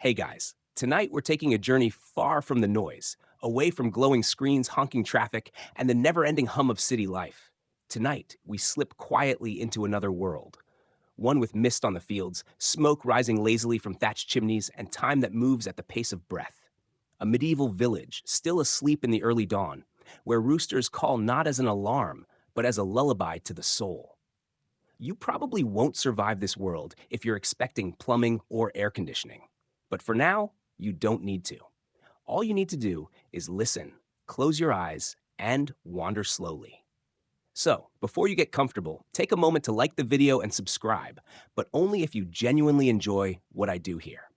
Hey guys, tonight we're taking a journey far from the noise, away from glowing screens, honking traffic, and the never ending hum of city life. Tonight, we slip quietly into another world, one with mist on the fields, smoke rising lazily from thatched chimneys, and time that moves at the pace of breath. A medieval village, still asleep in the early dawn, where roosters call not as an alarm, but as a lullaby to the soul. You probably won't survive this world if you're expecting plumbing or air conditioning. But for now, you don't need to. All you need to do is listen, close your eyes, and wander slowly. So, before you get comfortable, take a moment to like the video and subscribe, but only if you genuinely enjoy what I do here.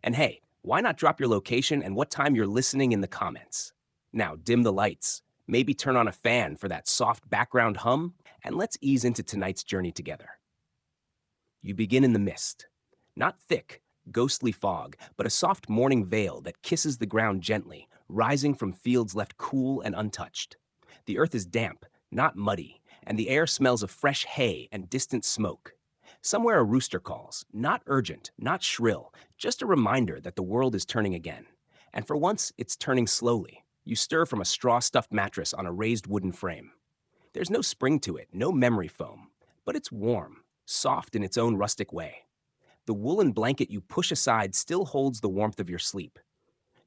And hey, why not drop your location and what time you're listening in the comments? Now, dim the lights, maybe turn on a fan for that soft background hum, and let's ease into tonight's journey together. You begin in the mist. Not thick, ghostly fog, but a soft morning veil that kisses the ground gently, rising from fields left cool and untouched. The earth is damp, not muddy, and the air smells of fresh hay and distant smoke. Somewhere a rooster calls, not urgent, not shrill, just a reminder that the world is turning again. And for once, it's turning slowly. You stir from a straw-stuffed mattress on a raised wooden frame. There's no spring to it, no memory foam, but it's warm, soft in its own rustic way. The woolen blanket you push aside still holds the warmth of your sleep.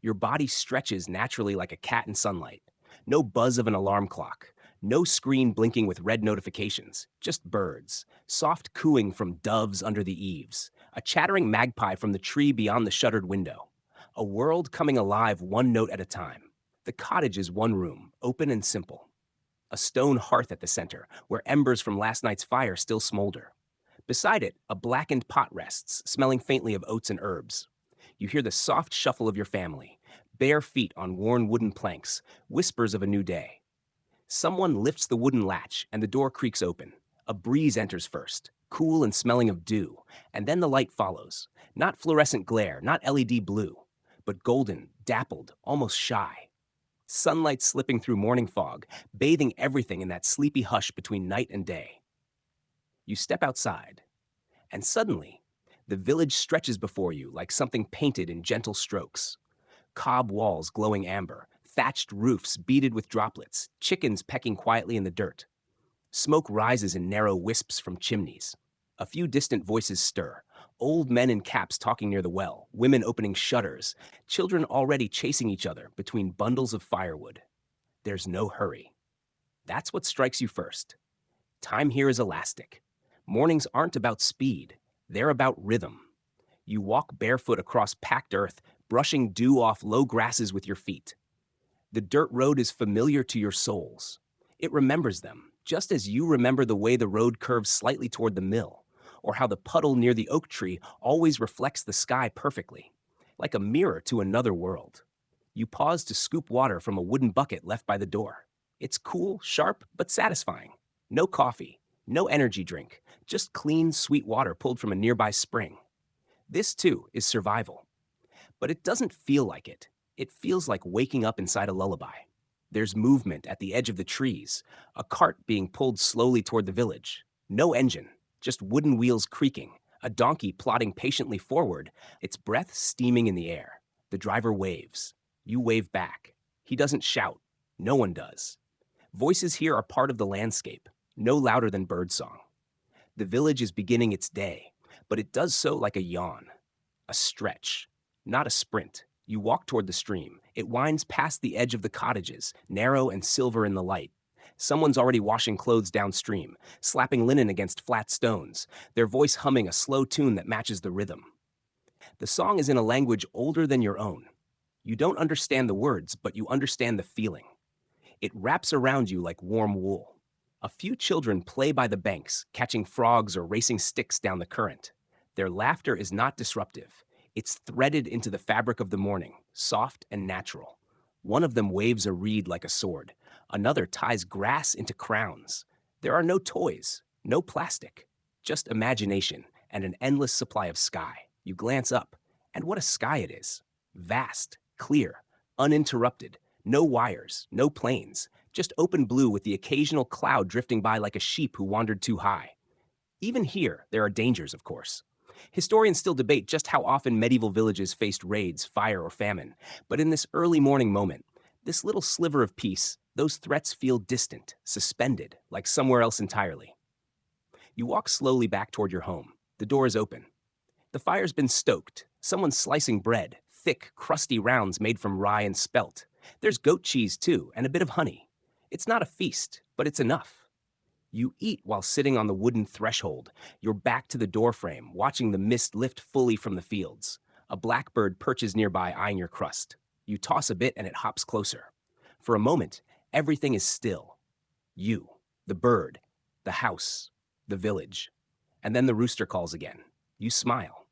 Your body stretches naturally like a cat in sunlight. No buzz of an alarm clock. No screen blinking with red notifications. Just birds. Soft cooing from doves under the eaves. A chattering magpie from the tree beyond the shuttered window. A world coming alive one note at a time. The cottage is one room, open and simple. A stone hearth at the center, where embers from last night's fire still smolder. Beside it, a blackened pot rests, smelling faintly of oats and herbs. You hear the soft shuffle of your family, bare feet on worn wooden planks, whispers of a new day. Someone lifts the wooden latch, and the door creaks open. A breeze enters first, cool and smelling of dew, and then the light follows. Not fluorescent glare, not LED blue, but golden, dappled, almost shy. Sunlight slipping through morning fog, bathing everything in that sleepy hush between night and day. You step outside, and suddenly, the village stretches before you like something painted in gentle strokes. Cob walls glowing amber, thatched roofs beaded with droplets, chickens pecking quietly in the dirt. Smoke rises in narrow wisps from chimneys. A few distant voices stir. Old men in caps talking near the well, women opening shutters, children already chasing each other between bundles of firewood. There's no hurry. That's what strikes you first. Time here is elastic. Mornings aren't about speed, they're about rhythm. You walk barefoot across packed earth, brushing dew off low grasses with your feet. The dirt road is familiar to your souls. It remembers them, just as you remember the way the road curves slightly toward the mill, or how the puddle near the oak tree always reflects the sky perfectly, like a mirror to another world. You pause to scoop water from a wooden bucket left by the door. It's cool, sharp, but satisfying. No coffee, no energy drink, just clean, sweet water pulled from a nearby spring. This, too, is survival. But it doesn't feel like it. It feels like waking up inside a lullaby. There's movement at the edge of the trees, a cart being pulled slowly toward the village. No engine, just wooden wheels creaking, a donkey plodding patiently forward, its breath steaming in the air. The driver waves. You wave back. He doesn't shout. No one does. Voices here are part of the landscape, no louder than birdsong. The village is beginning its day, but it does so like a yawn, a stretch, not a sprint. You walk toward the stream. It winds past the edge of the cottages, narrow and silver in the light. Someone's already washing clothes downstream, slapping linen against flat stones, their voice humming a slow tune that matches the rhythm. The song is in a language older than your own. You don't understand the words, but you understand the feeling. It wraps around you like warm wool. A few children play by the banks, catching frogs or racing sticks down the current. Their laughter is not disruptive. It's threaded into the fabric of the morning, soft and natural. One of them waves a reed like a sword. Another ties grass into crowns. There are no toys, no plastic, just imagination and an endless supply of sky. You glance up, and what a sky it is. Vast, clear, uninterrupted. No wires, no planes, just open blue with the occasional cloud drifting by like a sheep who wandered too high. Even here, there are dangers, of course. Historians still debate just how often medieval villages faced raids, fire, or famine, but in this early morning moment, this little sliver of peace, those threats feel distant, suspended, like somewhere else entirely. You walk slowly back toward your home. The door is open. The fire's been stoked. Someone's slicing bread, thick, crusty rounds made from rye and spelt. There's goat cheese, too, and a bit of honey. It's not a feast, but it's enough. You eat while sitting on the wooden threshold, your back to the doorframe, watching the mist lift fully from the fields. A blackbird perches nearby, eyeing your crust. You toss a bit and it hops closer. For a moment, everything is still. You, the bird, the house, the village. And then the rooster calls again. You smile.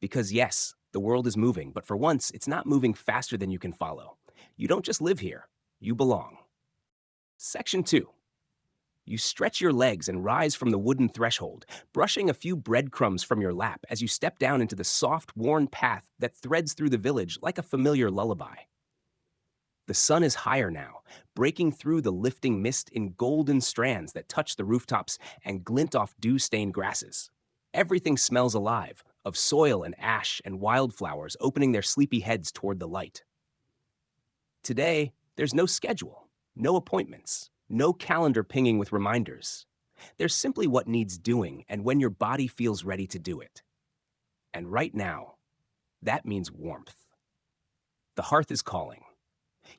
Because yes, the world is moving, but for once, it's not moving faster than you can follow. You don't just live here, you belong. Section 2. You stretch your legs and rise from the wooden threshold, brushing a few breadcrumbs from your lap as you step down into the soft, worn path that threads through the village like a familiar lullaby. The sun is higher now, breaking through the lifting mist in golden strands that touch the rooftops and glint off dew-stained grasses. Everything smells alive, of soil and ash and wildflowers opening their sleepy heads toward the light. Today, there's no schedule, no appointments, no calendar pinging with reminders. There's simply what needs doing and when your body feels ready to do it. And right now, that means warmth. The hearth is calling.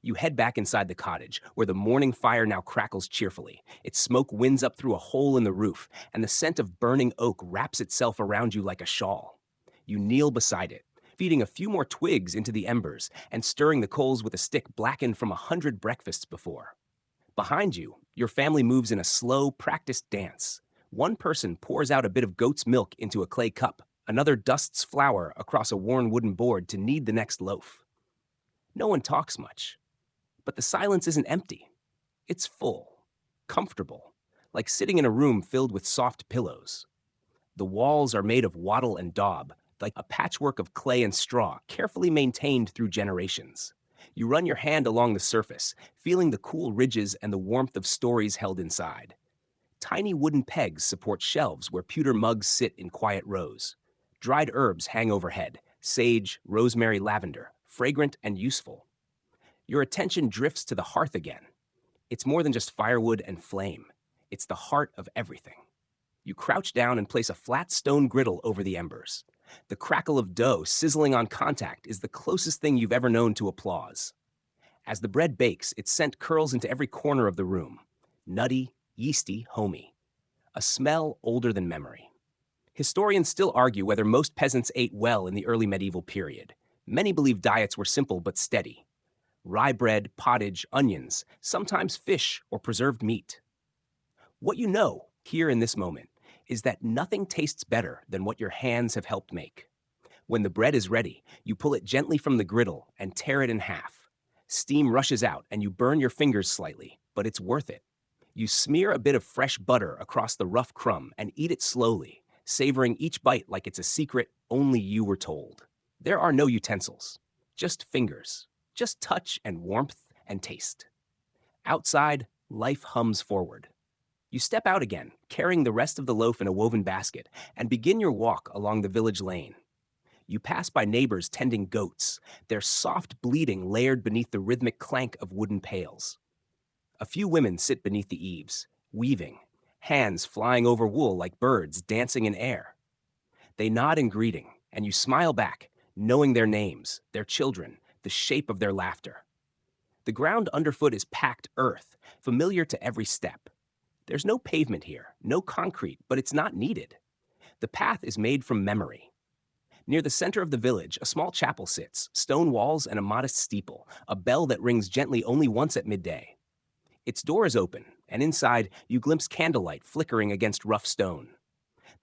You head back inside the cottage, where the morning fire now crackles cheerfully. Its smoke winds up through a hole in the roof, and the scent of burning oak wraps itself around you like a shawl. You kneel beside it, feeding a few more twigs into the embers and stirring the coals with a stick blackened from 100 breakfasts before. Behind you, your family moves in a slow, practiced dance. One person pours out a bit of goat's milk into a clay cup. Another dusts flour across a worn wooden board to knead the next loaf. No one talks much, but the silence isn't empty. It's full, comfortable, like sitting in a room filled with soft pillows. The walls are made of wattle and daub, like a patchwork of clay and straw, carefully maintained through generations. You run your hand along the surface, feeling the cool ridges and the warmth of stories held inside. Tiny wooden pegs support shelves where pewter mugs sit in quiet rows. Dried herbs hang overhead, sage, rosemary, lavender, fragrant and useful. Your attention drifts to the hearth again. It's more than just firewood and flame. It's the heart of everything. You crouch down and place a flat stone griddle over the embers. The crackle of dough sizzling on contact is the closest thing you've ever known to applause. As the bread bakes, its scent curls into every corner of the room. Nutty, yeasty, homey. A smell older than memory. Historians still argue whether most peasants ate well in the early medieval period. Many believe diets were simple but steady. Rye bread, pottage, onions, sometimes fish or preserved meat. What you know, here in this moment, is that nothing tastes better than what your hands have helped make. When the bread is ready, you pull it gently from the griddle and tear it in half. Steam rushes out and you burn your fingers slightly, but it's worth it. You smear a bit of fresh butter across the rough crumb and eat it slowly, savoring each bite like it's a secret only you were told. There are no utensils, just fingers, just touch and warmth and taste. Outside, life hums forward. You step out again, carrying the rest of the loaf in a woven basket, and begin your walk along the village lane. You pass by neighbors tending goats, their soft bleating layered beneath the rhythmic clank of wooden pails. A few women sit beneath the eaves, weaving, hands flying over wool like birds dancing in air. They nod in greeting, and you smile back, knowing their names, their children, the shape of their laughter. The ground underfoot is packed earth, familiar to every step. There's no pavement here, no concrete, but it's not needed. The path is made from memory. Near the center of the village, a small chapel sits, stone walls and a modest steeple, a bell that rings gently only once at midday. Its door is open, and inside you glimpse candlelight flickering against rough stone.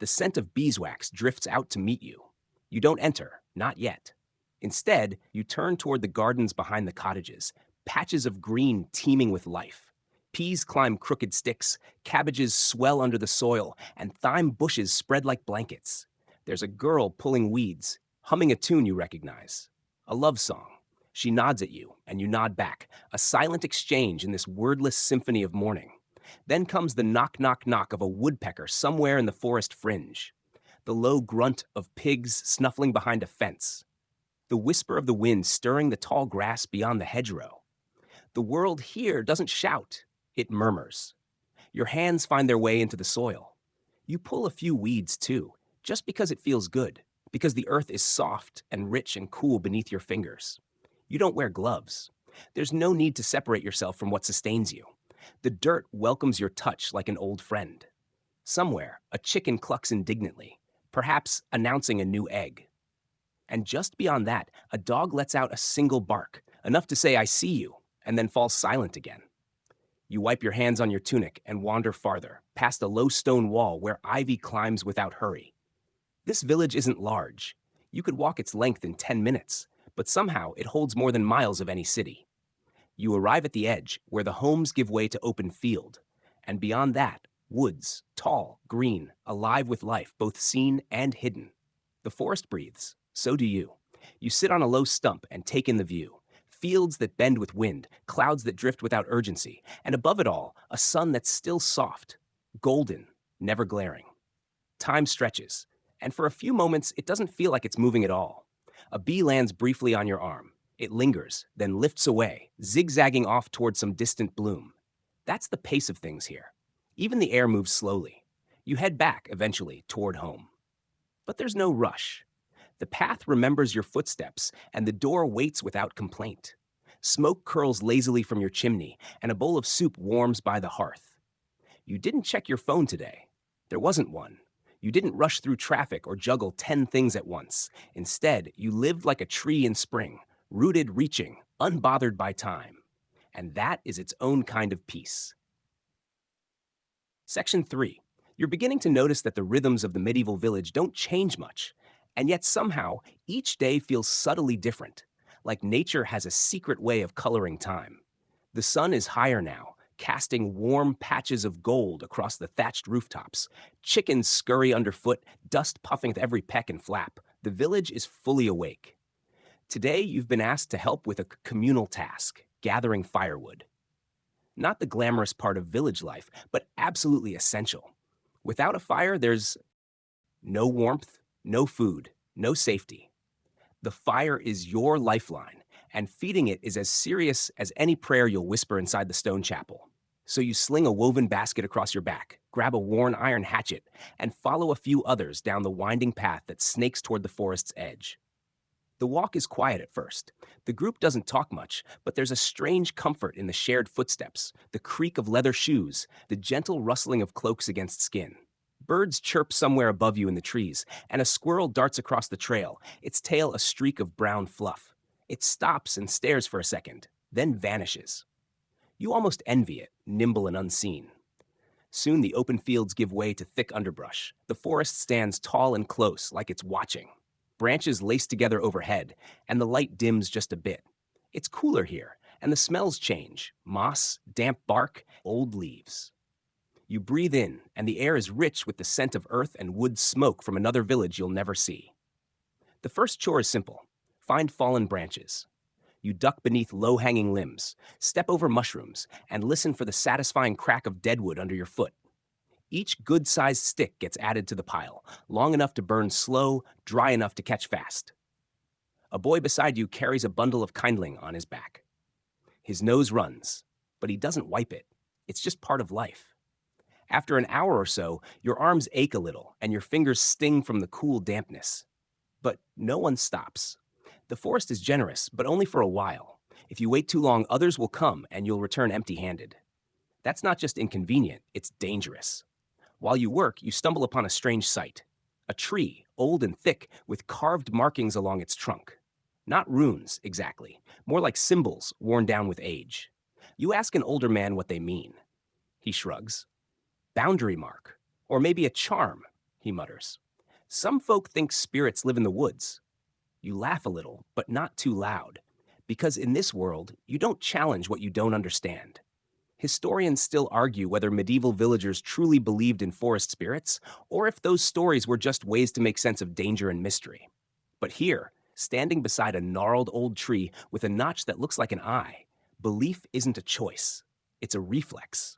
The scent of beeswax drifts out to meet you. You don't enter, not yet. Instead, you turn toward the gardens behind the cottages, patches of green teeming with life. Peas climb crooked sticks, cabbages swell under the soil, and thyme bushes spread like blankets. There's a girl pulling weeds, humming a tune you recognize. A love song. She nods at you, and you nod back, a silent exchange in this wordless symphony of morning. Then comes the knock, knock, knock of a woodpecker somewhere in the forest fringe. the low grunt of pigs snuffling behind a fence, the whisper of the wind stirring the tall grass beyond the hedgerow. The world here doesn't shout, it murmurs. Your hands find their way into the soil. You pull a few weeds too, just because it feels good, because the earth is soft and rich and cool beneath your fingers. You don't wear gloves. There's no need to separate yourself from what sustains you. The dirt welcomes your touch like an old friend. Somewhere, a chicken clucks indignantly, perhaps announcing a new egg. And just beyond that, a dog lets out a single bark, enough to say, "I see you," and then falls silent again. You wipe your hands on your tunic and wander farther, past a low stone wall where ivy climbs without hurry. This village isn't large. You could walk its length in 10 minutes, but somehow it holds more than miles of any city. You arrive at the edge, where the homes give way to open field, and beyond that, woods, tall, green, alive with life, both seen and hidden. The forest breathes, so do you. You sit on a low stump and take in the view. Fields that bend with wind, clouds that drift without urgency, and above it all, a sun that's still soft, golden, never glaring. Time stretches, and for a few moments, it doesn't feel like it's moving at all. A bee lands briefly on your arm. It lingers, then lifts away, zigzagging off toward some distant bloom. That's the pace of things here. Even the air moves slowly. You head back, eventually, toward home. But there's no rush. The path remembers your footsteps, and the door waits without complaint. Smoke curls lazily from your chimney, and a bowl of soup warms by the hearth. You didn't check your phone today. There wasn't one. You didn't rush through traffic or juggle 10 things at once. Instead, you lived like a tree in spring, rooted, reaching, unbothered by time. And that is its own kind of peace. Section 3. You're beginning to notice that the rhythms of the medieval village don't change much, and yet somehow each day feels subtly different, like nature has a secret way of coloring time. The sun is higher now, casting warm patches of gold across the thatched rooftops. Chickens scurry underfoot, dust puffing with every peck and flap. The village is fully awake. Today, you've been asked to help with a communal task, gathering firewood. Not the glamorous part of village life, but absolutely essential. Without a fire, there's no warmth, no food, no safety. The fire is your lifeline, and feeding it is as serious as any prayer you'll whisper inside the stone chapel. So you sling a woven basket across your back, grab a worn iron hatchet, and follow a few others down the winding path that snakes toward the forest's edge. The walk is quiet at first. The group doesn't talk much, but there's a strange comfort in the shared footsteps, the creak of leather shoes, the gentle rustling of cloaks against skin. Birds chirp somewhere above you in the trees, and a squirrel darts across the trail, its tail a streak of brown fluff. It stops and stares for a second, then vanishes. You almost envy it, nimble and unseen. Soon the open fields give way to thick underbrush. The forest stands tall and close, like it's watching. Branches lace together overhead, and the light dims just a bit. It's cooler here, and the smells change: moss, damp bark, old leaves. You breathe in, and the air is rich with the scent of earth and wood smoke from another village you'll never see. The first chore is simple: find fallen branches. You duck beneath low-hanging limbs, step over mushrooms, and listen for the satisfying crack of deadwood under your foot. Each good-sized stick gets added to the pile, long enough to burn slow, dry enough to catch fast. A boy beside you carries a bundle of kindling on his back. His nose runs, but he doesn't wipe it. It's just part of life. After an hour or so, your arms ache a little and your fingers sting from the cool dampness. But no one stops. The forest is generous, but only for a while. If you wait too long, others will come and you'll return empty-handed. That's not just inconvenient, it's dangerous. While you work, you stumble upon a strange sight. A tree, old and thick, with carved markings along its trunk. Not runes, exactly, more like symbols worn down with age. You ask an older man what they mean. He shrugs. Boundary mark, or maybe a charm, he mutters. Some folk think spirits live in the woods. You laugh a little, but not too loud, because in this world, you don't challenge what you don't understand. Historians still argue whether medieval villagers truly believed in forest spirits, or if those stories were just ways to make sense of danger and mystery. But here, standing beside a gnarled old tree with a notch that looks like an eye, belief isn't a choice, it's a reflex.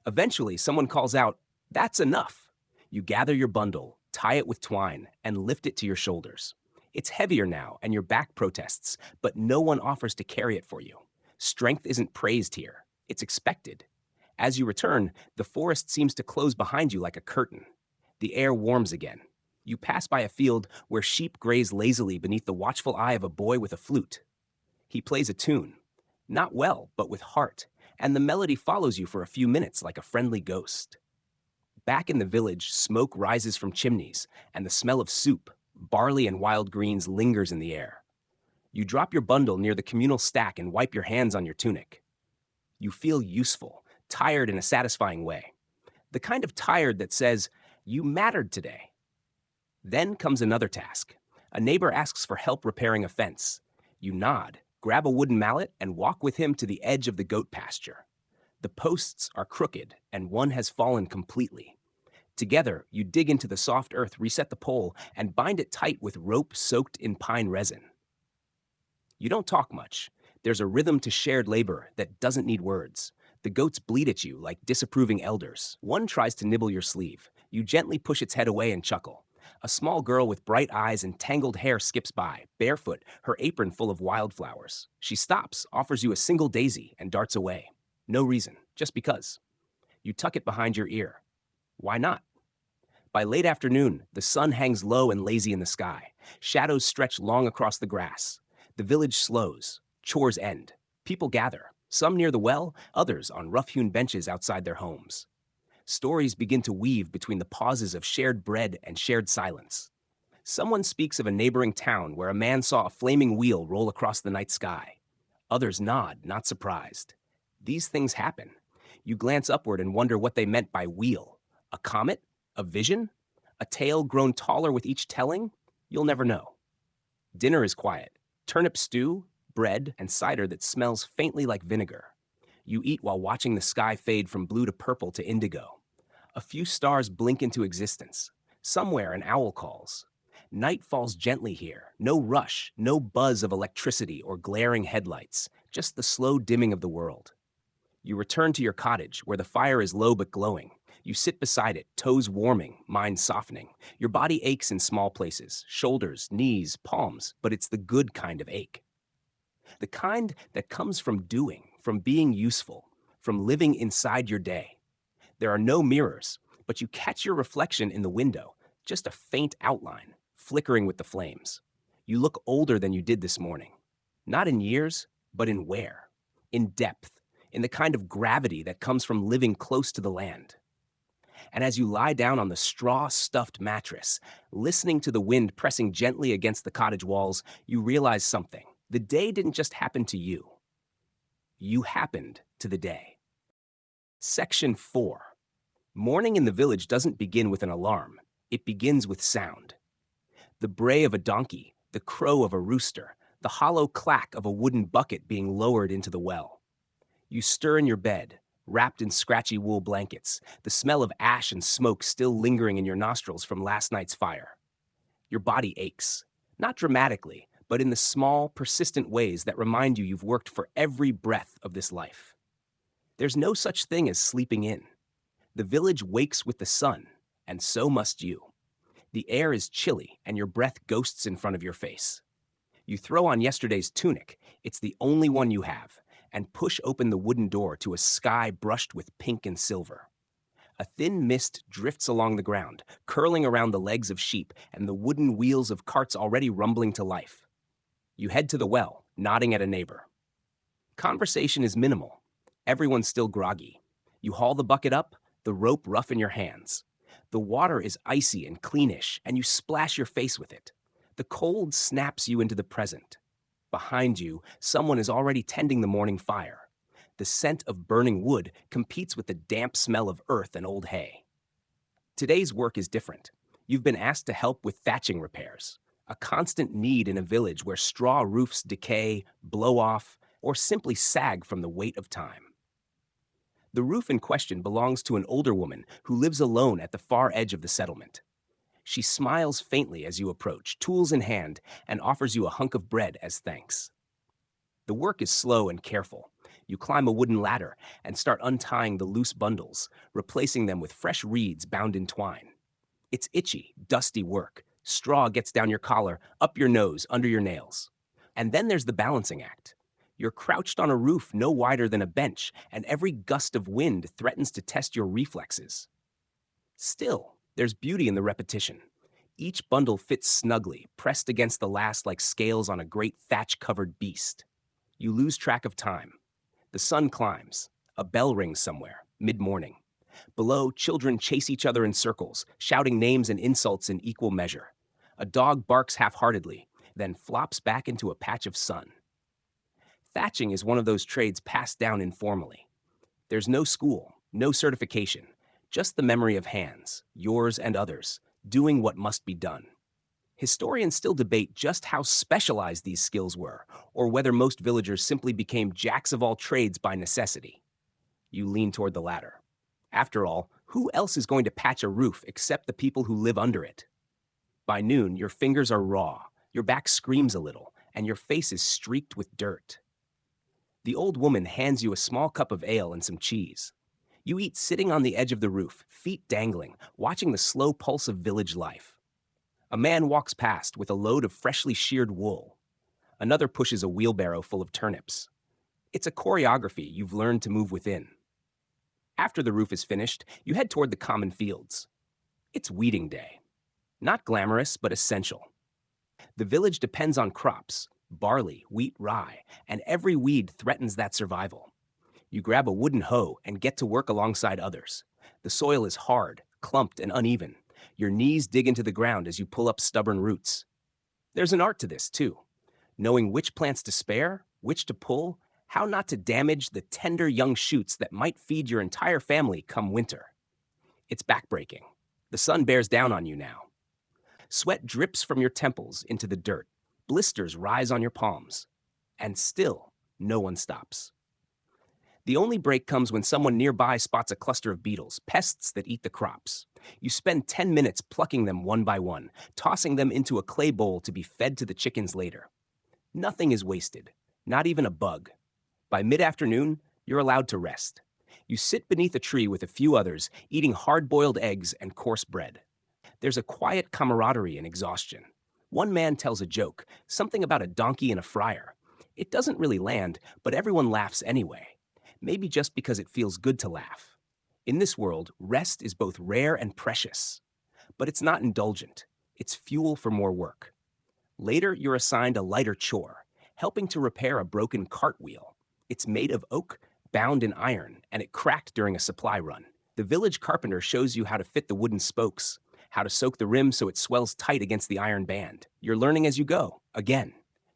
Eventually, someone calls out, "That's enough." You gather your bundle, tie it with twine, and lift it to your shoulders. It's heavier now, and your back protests, but no one offers to carry it for you. Strength isn't praised here, it's expected. As you return, the forest seems to close behind you like a curtain. The air warms again. You pass by a field where sheep graze lazily beneath the watchful eye of a boy with a flute. He plays a tune. Not well, but with heart, and the melody follows you for a few minutes like a friendly ghost. Back in the village, smoke rises from chimneys, and the smell of soup, barley, and wild greens lingers in the air. You drop your bundle near the communal stack and wipe your hands on your tunic. You feel useful, tired in a satisfying way. The kind of tired that says, "You mattered today." Then comes another task. A neighbor asks for help repairing a fence. You nod, grab a wooden mallet, and walk with him to the edge of the goat pasture. The posts are crooked, and one has fallen completely. Together, you dig into the soft earth, reset the pole, and bind it tight with rope soaked in pine resin. You don't talk much. There's a rhythm to shared labor that doesn't need words. The goats bleat at you like disapproving elders. One tries to nibble your sleeve. You gently push its head away and chuckle. A small girl with bright eyes and tangled hair skips by, barefoot, her apron full of wildflowers. She stops, offers you a single daisy, and darts away. No reason, just because. You tuck it behind your ear. Why not? By late afternoon, the sun hangs low and lazy in the sky. Shadows stretch long across the grass. The village slows. Chores end. People gather, some near the well, others on rough-hewn benches outside their homes. Stories begin to weave between the pauses of shared bread and shared silence. Someone speaks of a neighboring town where a man saw a flaming wheel roll across the night sky. Others nod, not surprised. These things happen. You glance upward and wonder what they meant by wheel. A comet? A vision? A tale grown taller with each telling? You'll never know. Dinner is quiet. Turnip stew, bread, and cider that smells faintly like vinegar. You eat while watching the sky fade from blue to purple to indigo. A few stars blink into existence. Somewhere an owl calls. Night falls gently here. No rush, no buzz of electricity or glaring headlights, just the slow dimming of the world. You return to your cottage, where the fire is low but glowing. You sit beside it, toes warming, mind softening. Your body aches in small places, shoulders, knees, palms, but it's the good kind of ache. The kind that comes from doing, from being useful, from living inside your day. There are no mirrors, but you catch your reflection in the window, just a faint outline, flickering with the flames. You look older than you did this morning. Not in years, but in where? In depth, in the kind of gravity that comes from living close to the land. And as you lie down on the straw-stuffed mattress, listening to the wind pressing gently against the cottage walls, you realize something. The day didn't just happen to you. You happened to the day. Section 4. Morning in the village doesn't begin with an alarm. It begins with sound. The bray of a donkey, the crow of a rooster, the hollow clack of a wooden bucket being lowered into the well. You stir in your bed, wrapped in scratchy wool blankets, the smell of ash and smoke still lingering in your nostrils from last night's fire. Your body aches, not dramatically, but in the small, persistent ways that remind you you've worked for every breath of this life. There's no such thing as sleeping in. The village wakes with the sun, and so must you. The air is chilly, and your breath ghosts in front of your face. You throw on yesterday's tunic, it's the only one you have, and push open the wooden door to a sky brushed with pink and silver. A thin mist drifts along the ground, curling around the legs of sheep and the wooden wheels of carts already rumbling to life. You head to the well, nodding at a neighbor. Conversation is minimal. Everyone's still groggy. You haul the bucket up, the rope rough in your hands. The water is icy and cleanish, and you splash your face with it. The cold snaps you into the present. Behind you, someone is already tending the morning fire. The scent of burning wood competes with the damp smell of earth and old hay. Today's work is different. You've been asked to help with thatching repairs, a constant need in a village where straw roofs decay, blow off, or simply sag from the weight of time. The roof in question belongs to an older woman who lives alone at the far edge of the settlement. She smiles faintly as you approach, tools in hand, and offers you a hunk of bread as thanks. The work is slow and careful. You climb a wooden ladder and start untying the loose bundles, replacing them with fresh reeds bound in twine. It's itchy, dusty work. Straw gets down your collar, up your nose, under your nails. And then there's the balancing act. You're crouched on a roof no wider than a bench, and every gust of wind threatens to test your reflexes. Still, there's beauty in the repetition. Each bundle fits snugly, pressed against the last like scales on a great thatch-covered beast. You lose track of time. The sun climbs. A bell rings somewhere, mid-morning. Below, children chase each other in circles, shouting names and insults in equal measure. A dog barks half-heartedly, then flops back into a patch of sun. Thatching is one of those trades passed down informally. There's no school, no certification, just the memory of hands, yours and others, doing what must be done. Historians still debate just how specialized these skills were, or whether most villagers simply became jacks of all trades by necessity. You lean toward the latter. After all, who else is going to patch a roof except the people who live under it? By noon, your fingers are raw, your back screams a little, and your face is streaked with dirt. The old woman hands you a small cup of ale and some cheese. You eat sitting on the edge of the roof, feet dangling, watching the slow pulse of village life. A man walks past with a load of freshly sheared wool. Another pushes a wheelbarrow full of turnips. It's a choreography you've learned to move within. After the roof is finished, you head toward the common fields. It's weeding day. Not glamorous, but essential. The village depends on crops, barley, wheat, rye, and every weed threatens that survival. You grab a wooden hoe and get to work alongside others. The soil is hard, clumped, and uneven. Your knees dig into the ground as you pull up stubborn roots. There's an art to this, too. Knowing which plants to spare, which to pull, how not to damage the tender young shoots that might feed your entire family come winter. It's backbreaking. The sun bears down on you now. Sweat drips from your temples into the dirt. Blisters rise on your palms. And still, no one stops. The only break comes when someone nearby spots a cluster of beetles, pests that eat the crops. You spend 10 minutes plucking them one by one, tossing them into a clay bowl to be fed to the chickens later. Nothing is wasted, not even a bug. By mid-afternoon, you're allowed to rest. You sit beneath a tree with a few others, eating hard-boiled eggs and coarse bread. There's a quiet camaraderie in exhaustion. One man tells a joke, something about a donkey and a friar. It doesn't really land, but everyone laughs anyway. Maybe just because it feels good to laugh. In this world, rest is both rare and precious. But it's not indulgent. It's fuel for more work. Later, you're assigned a lighter chore, helping to repair a broken cart wheel. It's made of oak, bound in iron, and it cracked during a supply run. The village carpenter shows you how to fit the wooden spokes, how to soak the rim so it swells tight against the iron band. You're learning as you go, again.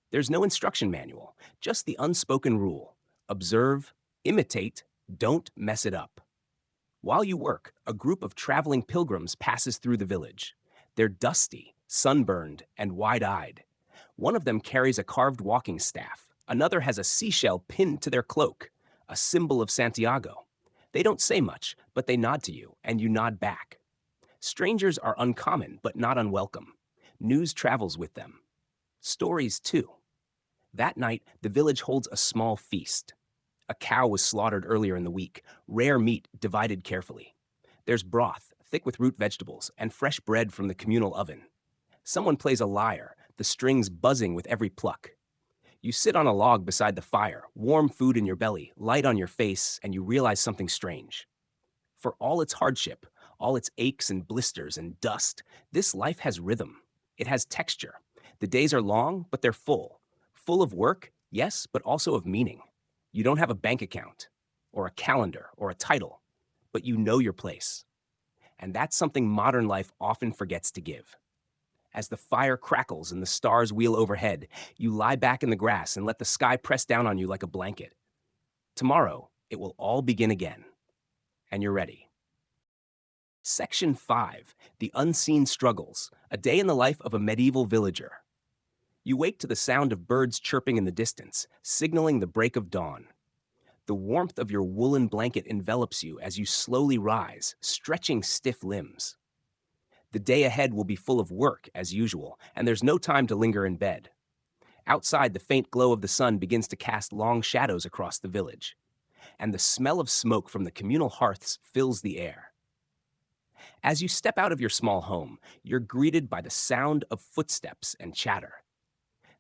There's no instruction manual, just the unspoken rule. Observe, imitate, don't mess it up. While you work, a group of traveling pilgrims passes through the village. They're dusty, sunburned, and wide-eyed. One of them carries a carved walking staff. Another has a seashell pinned to their cloak, a symbol of Santiago. They don't say much, but they nod to you, and you nod back. Strangers are uncommon, but not unwelcome. News travels with them. Stories, too. That night, the village holds a small feast. A cow was slaughtered earlier in the week, rare meat divided carefully. There's broth, thick with root vegetables, and fresh bread from the communal oven. Someone plays a lyre, the strings buzzing with every pluck. You sit on a log beside the fire, warm food in your belly, light on your face, and you realize something strange. For all its hardship, all its aches and blisters and dust, this life has rhythm. It has texture. The days are long, but they're full. Full of work, yes, but also of meaning. You don't have a bank account, or a calendar, or a title, but you know your place. And that's something modern life often forgets to give. As the fire crackles and the stars wheel overhead, you lie back in the grass and let the sky press down on you like a blanket. Tomorrow, it will all begin again. And you're ready. Section 5, The Unseen Struggles, a day in the life of a medieval villager. You wake to the sound of birds chirping in the distance, signaling the break of dawn. The warmth of your woolen blanket envelops you as you slowly rise, stretching stiff limbs. The day ahead will be full of work, as usual, and there's no time to linger in bed. Outside, the faint glow of the sun begins to cast long shadows across the village, and the smell of smoke from the communal hearths fills the air. As you step out of your small home, you're greeted by the sound of footsteps and chatter.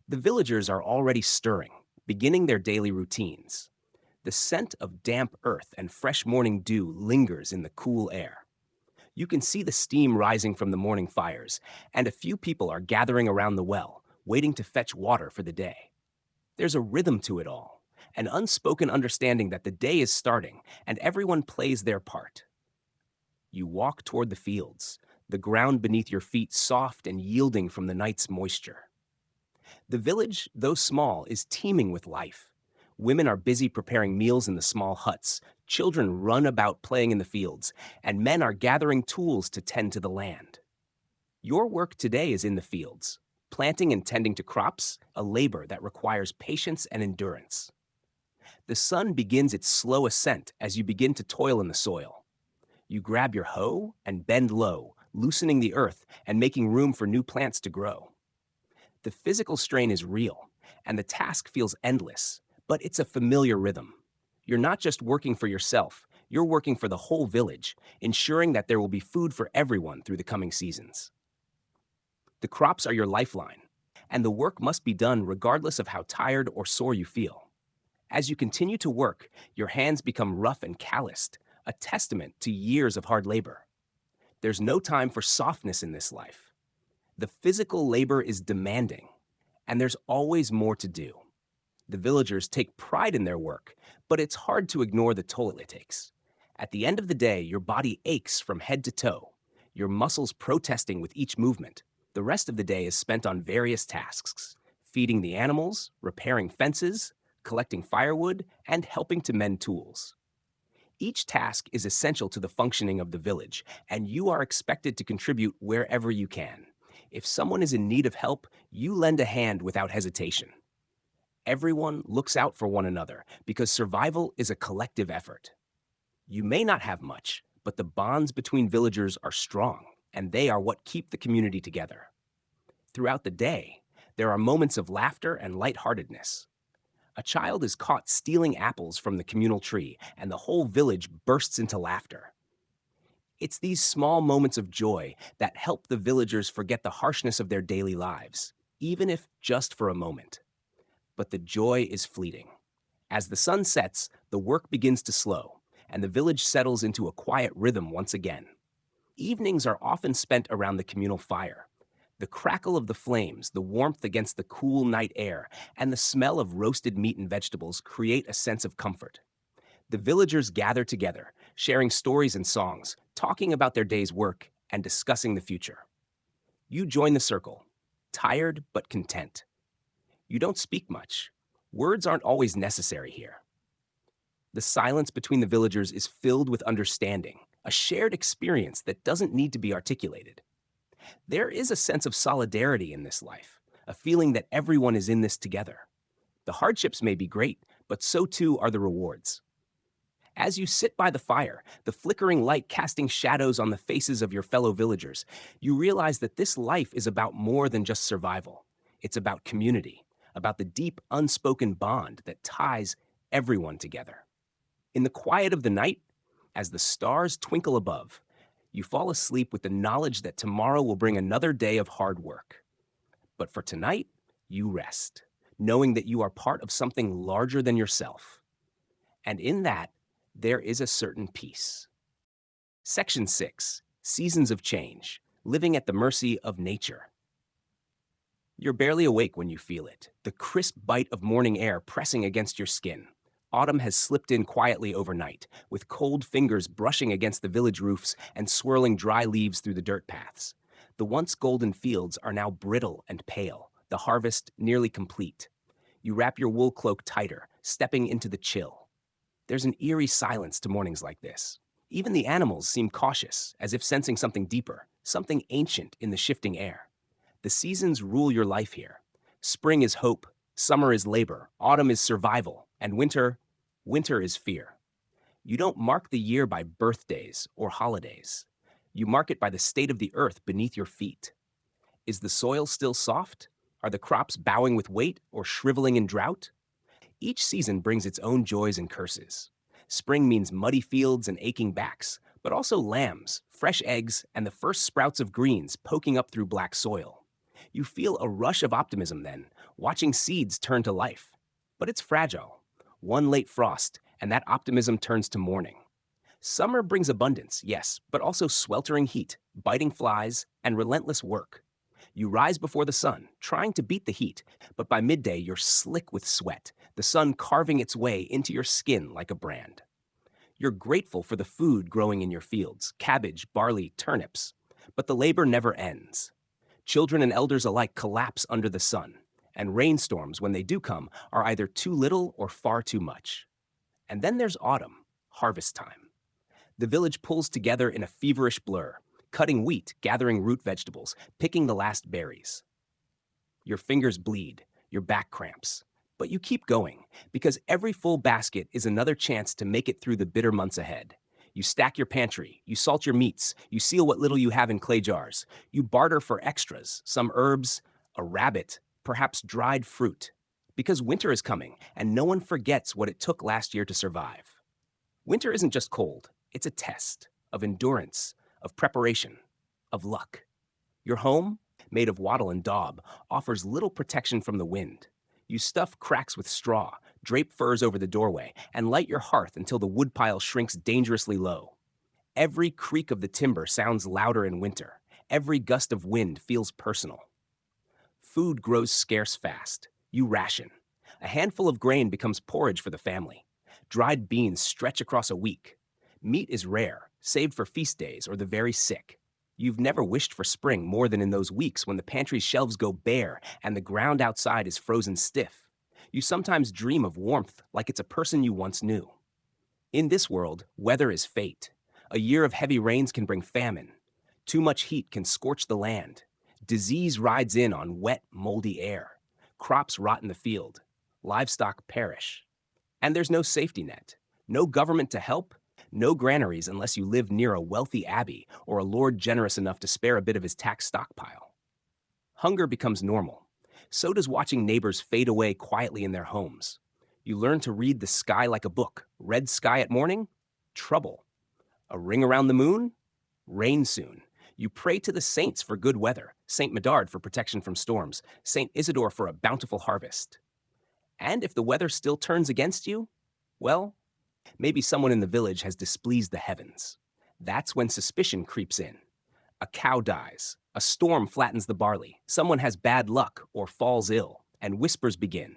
The villagers are already stirring, beginning their daily routines. The scent of damp earth and fresh morning dew lingers in the cool air. You can see the steam rising from the morning fires, and a few people are gathering around the well, waiting to fetch water for the day. There's a rhythm to it all, an unspoken understanding that the day is starting and everyone plays their part. You walk toward the fields, the ground beneath your feet soft and yielding from the night's moisture. The village, though small, is teeming with life. Women are busy preparing meals in the small huts, children run about playing in the fields, and men are gathering tools to tend to the land. Your work today is in the fields, planting and tending to crops, a labor that requires patience and endurance. The sun begins its slow ascent as you begin to toil in the soil. You grab your hoe and bend low, loosening the earth and making room for new plants to grow. The physical strain is real, and the task feels endless, but it's a familiar rhythm. You're not just working for yourself, you're working for the whole village, ensuring that there will be food for everyone through the coming seasons. The crops are your lifeline, and the work must be done regardless of how tired or sore you feel. As you continue to work, your hands become rough and calloused, a testament to years of hard labor. There's no time for softness in this life. The physical labor is demanding, and there's always more to do. The villagers take pride in their work, but it's hard to ignore the toll it takes. At the end of the day, your body aches from head to toe, your muscles protesting with each movement. The rest of the day is spent on various tasks: feeding the animals, repairing fences, collecting firewood, and helping to mend tools. Each task is essential to the functioning of the village, and you are expected to contribute wherever you can. If someone is in need of help, you lend a hand without hesitation. Everyone looks out for one another because survival is a collective effort. You may not have much, but the bonds between villagers are strong, and they are what keep the community together. Throughout the day, there are moments of laughter and lightheartedness. A child is caught stealing apples from the communal tree, and the whole village bursts into laughter. It's these small moments of joy that help the villagers forget the harshness of their daily lives, even if just for a moment. But the joy is fleeting. As the sun sets, the work begins to slow, and the village settles into a quiet rhythm once again. Evenings are often spent around the communal fire. The crackle of the flames, the warmth against the cool night air, and the smell of roasted meat and vegetables create a sense of comfort. The villagers gather together, sharing stories and songs, talking about their day's work, and discussing the future. You join the circle, tired but content. You don't speak much. Words aren't always necessary here. The silence between the villagers is filled with understanding, a shared experience that doesn't need to be articulated. There is a sense of solidarity in this life, a feeling that everyone is in this together. The hardships may be great, but so too are the rewards. As you sit by the fire, the flickering light casting shadows on the faces of your fellow villagers, you realize that this life is about more than just survival. It's about community, about the deep, unspoken bond that ties everyone together. In the quiet of the night, as the stars twinkle above, you fall asleep with the knowledge that tomorrow will bring another day of hard work. But for tonight, you rest, knowing that you are part of something larger than yourself. And in that, there is a certain peace. Section 6, Seasons of Change, Living at the Mercy of Nature. You're barely awake when you feel it, the crisp bite of morning air pressing against your skin. Autumn has slipped in quietly overnight, with cold fingers brushing against the village roofs and swirling dry leaves through the dirt paths. The once golden fields are now brittle and pale, the harvest nearly complete. You wrap your wool cloak tighter, stepping into the chill. There's an eerie silence to mornings like this. Even the animals seem cautious, as if sensing something deeper, something ancient in the shifting air. The seasons rule your life here. Spring is hope, summer is labor, autumn is survival, and winter is fear. You don't mark the year by birthdays or holidays. You mark it by the state of the earth beneath your feet. Is the soil still soft? Are the crops bowing with weight or shriveling in drought? Each season brings its own joys and curses. Spring means muddy fields and aching backs, but also lambs, fresh eggs, and the first sprouts of greens poking up through black soil. You feel a rush of optimism then, watching seeds turn to life. But it's fragile. One late frost, and that optimism turns to mourning. Summer brings abundance, yes, but also sweltering heat, biting flies, and relentless work. You rise before the sun, trying to beat the heat, but by midday you're slick with sweat, the sun carving its way into your skin like a brand. You're grateful for the food growing in your fields, cabbage, barley, turnips, but the labor never ends. Children and elders alike collapse under the sun, and rainstorms, when they do come, are either too little or far too much. And then there's autumn, harvest time. The village pulls together in a feverish blur, cutting wheat, gathering root vegetables, picking the last berries. Your fingers bleed, your back cramps, but you keep going, because every full basket is another chance to make it through the bitter months ahead. You stack your pantry, you salt your meats, you seal what little you have in clay jars, you barter for extras, some herbs, a rabbit, perhaps dried fruit, because winter is coming and no one forgets what it took last year to survive. Winter isn't just cold, it's a test of endurance, of preparation, of luck. Your home, made of wattle and daub, offers little protection from the wind. You stuff cracks with straw, drape furs over the doorway, and light your hearth until the woodpile shrinks dangerously low. Every creak of the timber sounds louder in winter. Every gust of wind feels personal. Food grows scarce fast. You ration. A handful of grain becomes porridge for the family. Dried beans stretch across a week. Meat is rare, saved for feast days or the very sick. You've never wished for spring more than in those weeks when the pantry's shelves go bare and the ground outside is frozen stiff. You sometimes dream of warmth like it's a person you once knew. In this world, weather is fate. A year of heavy rains can bring famine. Too much heat can scorch the land. Disease rides in on wet, moldy air. Crops rot in the field. Livestock perish. And there's no safety net. No government to help. No granaries unless you live near a wealthy abbey or a lord generous enough to spare a bit of his tax stockpile. Hunger becomes normal. So does watching neighbors fade away quietly in their homes. You learn to read the sky like a book. Red sky at morning? Trouble. A ring around the moon? Rain soon. You pray to the saints for good weather, Saint Medard for protection from storms, Saint Isidore for a bountiful harvest. And if the weather still turns against you, well, maybe someone in the village has displeased the heavens. That's when suspicion creeps in. A cow dies, a storm flattens the barley, someone has bad luck or falls ill, and whispers begin.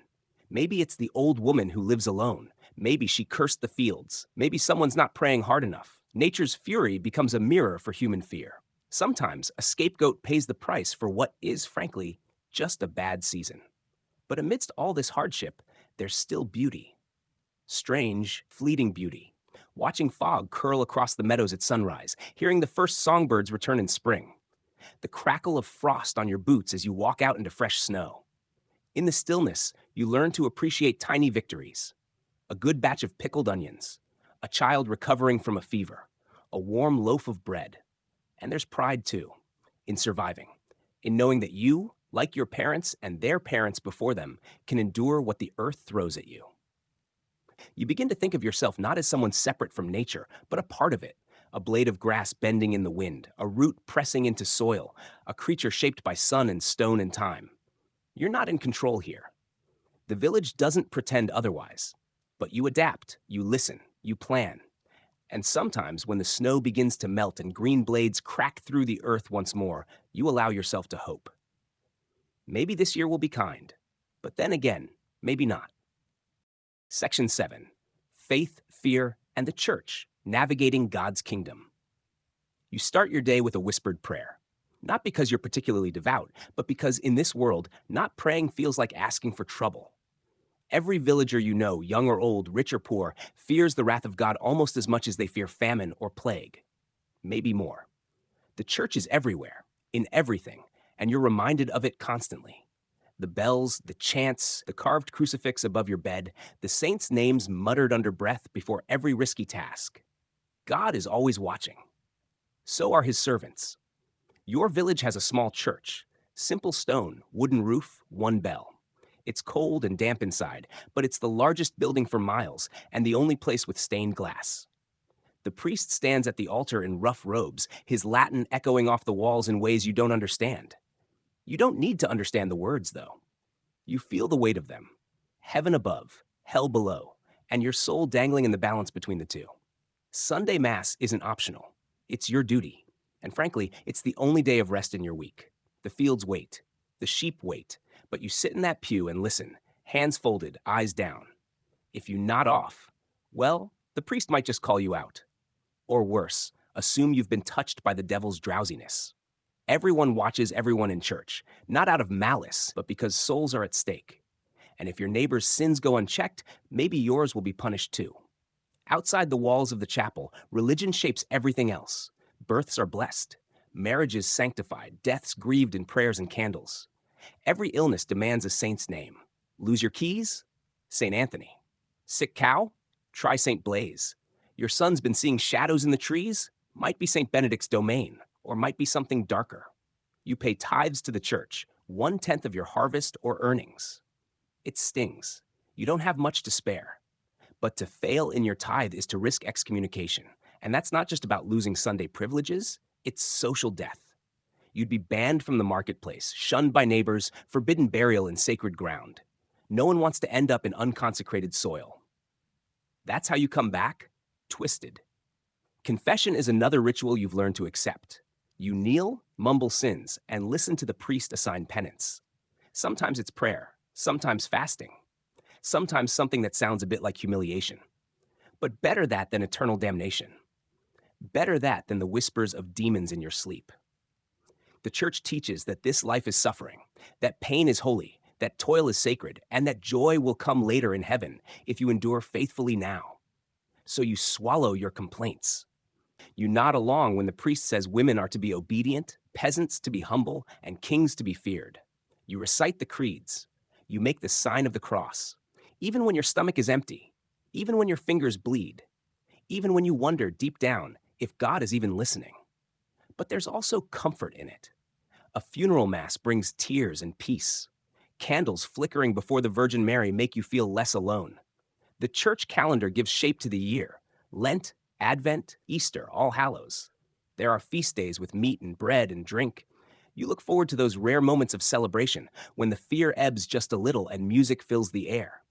Maybe it's the old woman who lives alone. Maybe she cursed the fields. Maybe someone's not praying hard enough. Nature's fury becomes a mirror for human fear. Sometimes a scapegoat pays the price for what is, frankly, just a bad season. But amidst all this hardship, there's still beauty. Strange, fleeting beauty. Watching fog curl across the meadows at sunrise, hearing the first songbirds return in spring. The crackle of frost on your boots as you walk out into fresh snow. In the stillness, you learn to appreciate tiny victories. A good batch of pickled onions, a child recovering from a fever, a warm loaf of bread. And there's pride, too, in surviving, in knowing that you, like your parents and their parents before them, can endure what the earth throws at you. You begin to think of yourself not as someone separate from nature, but a part of it. A blade of grass bending in the wind, a root pressing into soil, a creature shaped by sun and stone and time. You're not in control here. The village doesn't pretend otherwise. But you adapt, you listen, you plan. And sometimes when the snow begins to melt and green blades crack through the earth once more, you allow yourself to hope. Maybe this year will be kind, but then again, maybe not. Section 7. Faith, Fear, and the Church, Navigating God's Kingdom. You start your day with a whispered prayer. Not because you're particularly devout, but because in this world, not praying feels like asking for trouble. Every villager you know, young or old, rich or poor, fears the wrath of God almost as much as they fear famine or plague. Maybe more. The church is everywhere, in everything, and you're reminded of it constantly. The bells, the chants, the carved crucifix above your bed, the saints' names muttered under breath before every risky task. God is always watching. So are his servants. Your village has a small church, simple stone, wooden roof, one bell. It's cold and damp inside, but it's the largest building for miles and the only place with stained glass. The priest stands at the altar in rough robes, his Latin echoing off the walls in ways you don't understand. You don't need to understand the words, though. You feel the weight of them. Heaven above, hell below, and your soul dangling in the balance between the two. Sunday Mass isn't optional. It's your duty. And frankly, it's the only day of rest in your week. The fields wait. The sheep wait. But you sit in that pew and listen, hands folded, eyes down. If you nod off, well, the priest might just call you out. Or worse, assume you've been touched by the devil's drowsiness. Everyone watches everyone in church, not out of malice, but because souls are at stake. And if your neighbor's sins go unchecked, maybe yours will be punished too. Outside the walls of the chapel, religion shapes everything else. Births are blessed, marriages sanctified, deaths grieved in prayers and candles. Every illness demands a saint's name. Lose your keys? St. Anthony. Sick cow? Try St. Blaise. Your son's been seeing shadows in the trees? Might be St. Benedict's domain, or might be something darker. You pay tithes to the church, 1/10 of your harvest or earnings. It stings. You don't have much to spare. But to fail in your tithe is to risk excommunication. And that's not just about losing Sunday privileges, it's social death. You'd be banned from the marketplace, shunned by neighbors, forbidden burial in sacred ground. No one wants to end up in unconsecrated soil. That's how you come back? Twisted. Confession is another ritual you've learned to accept. You kneel, mumble sins, and listen to the priest assign penance. Sometimes it's prayer, sometimes fasting, sometimes something that sounds a bit like humiliation. But better that than eternal damnation. Better that than the whispers of demons in your sleep. The church teaches that this life is suffering, that pain is holy, that toil is sacred, and that joy will come later in heaven if you endure faithfully now. So you swallow your complaints. You nod along when the priest says women are to be obedient, peasants to be humble, and kings to be feared. You recite the creeds. You make the sign of the cross. Even when your stomach is empty, even when your fingers bleed, even when you wonder deep down if God is even listening. But there's also comfort in it. A funeral mass brings tears and peace. Candles flickering before the Virgin Mary make you feel less alone. The church calendar gives shape to the year. Lent, Advent, Easter, All Hallows. There are feast days with meat and bread and drink. You look forward to those rare moments of celebration when the fear ebbs just a little and music fills the air.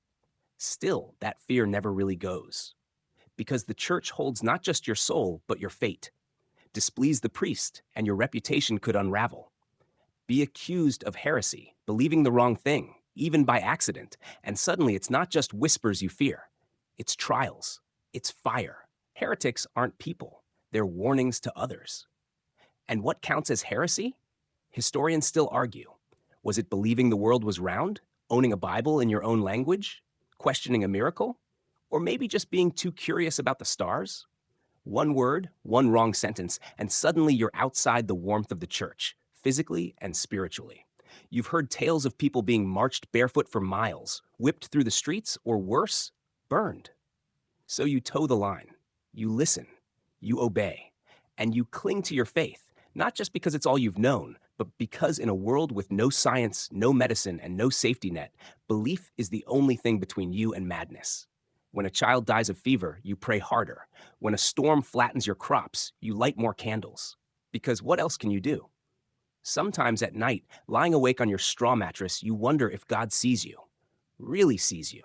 Still, that fear never really goes. Because the church holds not just your soul, but your fate. Displease the priest, and your reputation could unravel. Be accused of heresy, believing the wrong thing, even by accident, and suddenly it's not just whispers you fear. It's trials. It's fire. Heretics aren't people. They're warnings to others. And what counts as heresy? Historians still argue. Was it believing the world was round? Owning a Bible in your own language? Questioning a miracle? Or maybe just being too curious about the stars? One word, one wrong sentence, and suddenly you're outside the warmth of the church, physically and spiritually. You've heard tales of people being marched barefoot for miles, whipped through the streets, or worse, burned. So you toe the line. You listen. You obey. And you cling to your faith, not just because it's all you've known, but because in a world with no science, no medicine, and no safety net, belief is the only thing between you and madness. When a child dies of fever, you pray harder. When a storm flattens your crops, you light more candles. Because what else can you do? Sometimes at night, lying awake on your straw mattress, you wonder if God sees you, really sees you.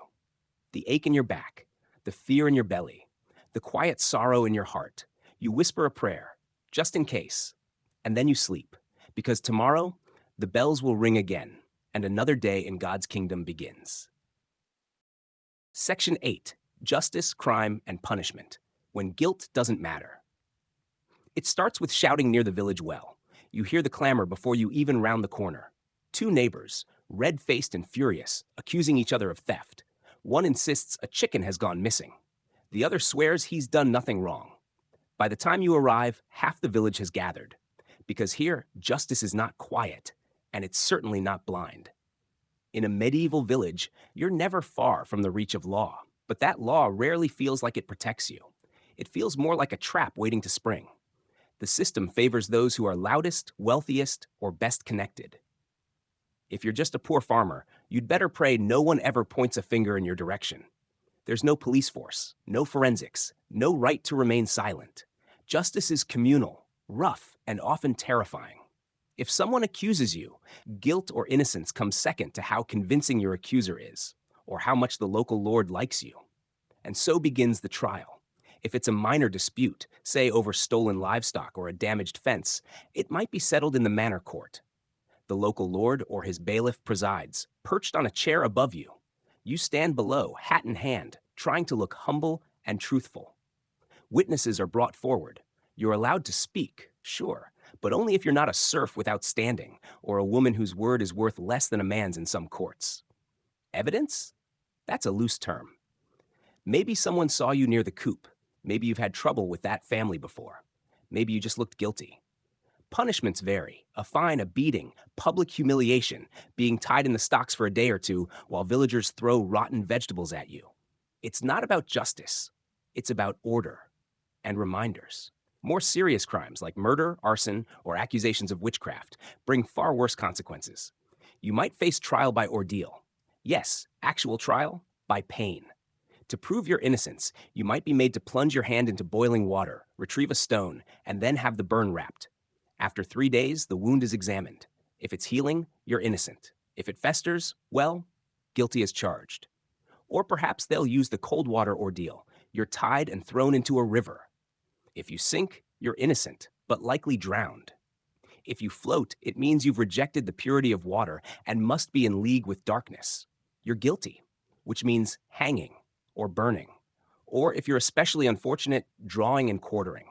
The ache in your back, the fear in your belly, the quiet sorrow in your heart. You whisper a prayer, just in case, and then you sleep. Because tomorrow, the bells will ring again, and another day in God's kingdom begins. Section 8. Justice, Crime, and Punishment. When guilt doesn't matter. It starts with shouting near the village well. You hear the clamor before you even round the corner. Two neighbors, red-faced and furious, accusing each other of theft. One insists a chicken has gone missing. The other swears he's done nothing wrong. By the time you arrive, half the village has gathered. Because here, justice is not quiet, and it's certainly not blind. In a medieval village, you're never far from the reach of law, but that law rarely feels like it protects you. It feels more like a trap waiting to spring. The system favors those who are loudest, wealthiest, or best connected. If you're just a poor farmer, you'd better pray no one ever points a finger in your direction. There's no police force, no forensics, no right to remain silent. Justice is communal, rough, and often terrifying. If someone accuses you, guilt or innocence comes second to how convincing your accuser is, or how much the local lord likes you. And so begins the trial. If it's a minor dispute, say over stolen livestock or a damaged fence, it might be settled in the manor court. The local lord or his bailiff presides, perched on a chair above you. You stand below, hat in hand, trying to look humble and truthful. Witnesses are brought forward. You're allowed to speak, sure, but only if you're not a serf without standing, or a woman whose word is worth less than a man's in some courts. Evidence? That's a loose term. Maybe someone saw you near the coop. Maybe you've had trouble with that family before. Maybe you just looked guilty. Punishments vary. A fine, a beating, public humiliation, being tied in the stocks for a day or two while villagers throw rotten vegetables at you. It's not about justice. It's about order and reminders. More serious crimes like murder, arson, or accusations of witchcraft bring far worse consequences. You might face trial by ordeal. Yes, actual trial by pain. To prove your innocence, you might be made to plunge your hand into boiling water, retrieve a stone, and then have the burn wrapped. After 3 days, the wound is examined. If it's healing, you're innocent. If it festers, well, guilty as charged. Or perhaps they'll use the cold water ordeal. You're tied and thrown into a river. If you sink, you're innocent, but likely drowned. If you float, it means you've rejected the purity of water and must be in league with darkness. You're guilty, which means hanging or burning. Or if you're especially unfortunate, drawing and quartering.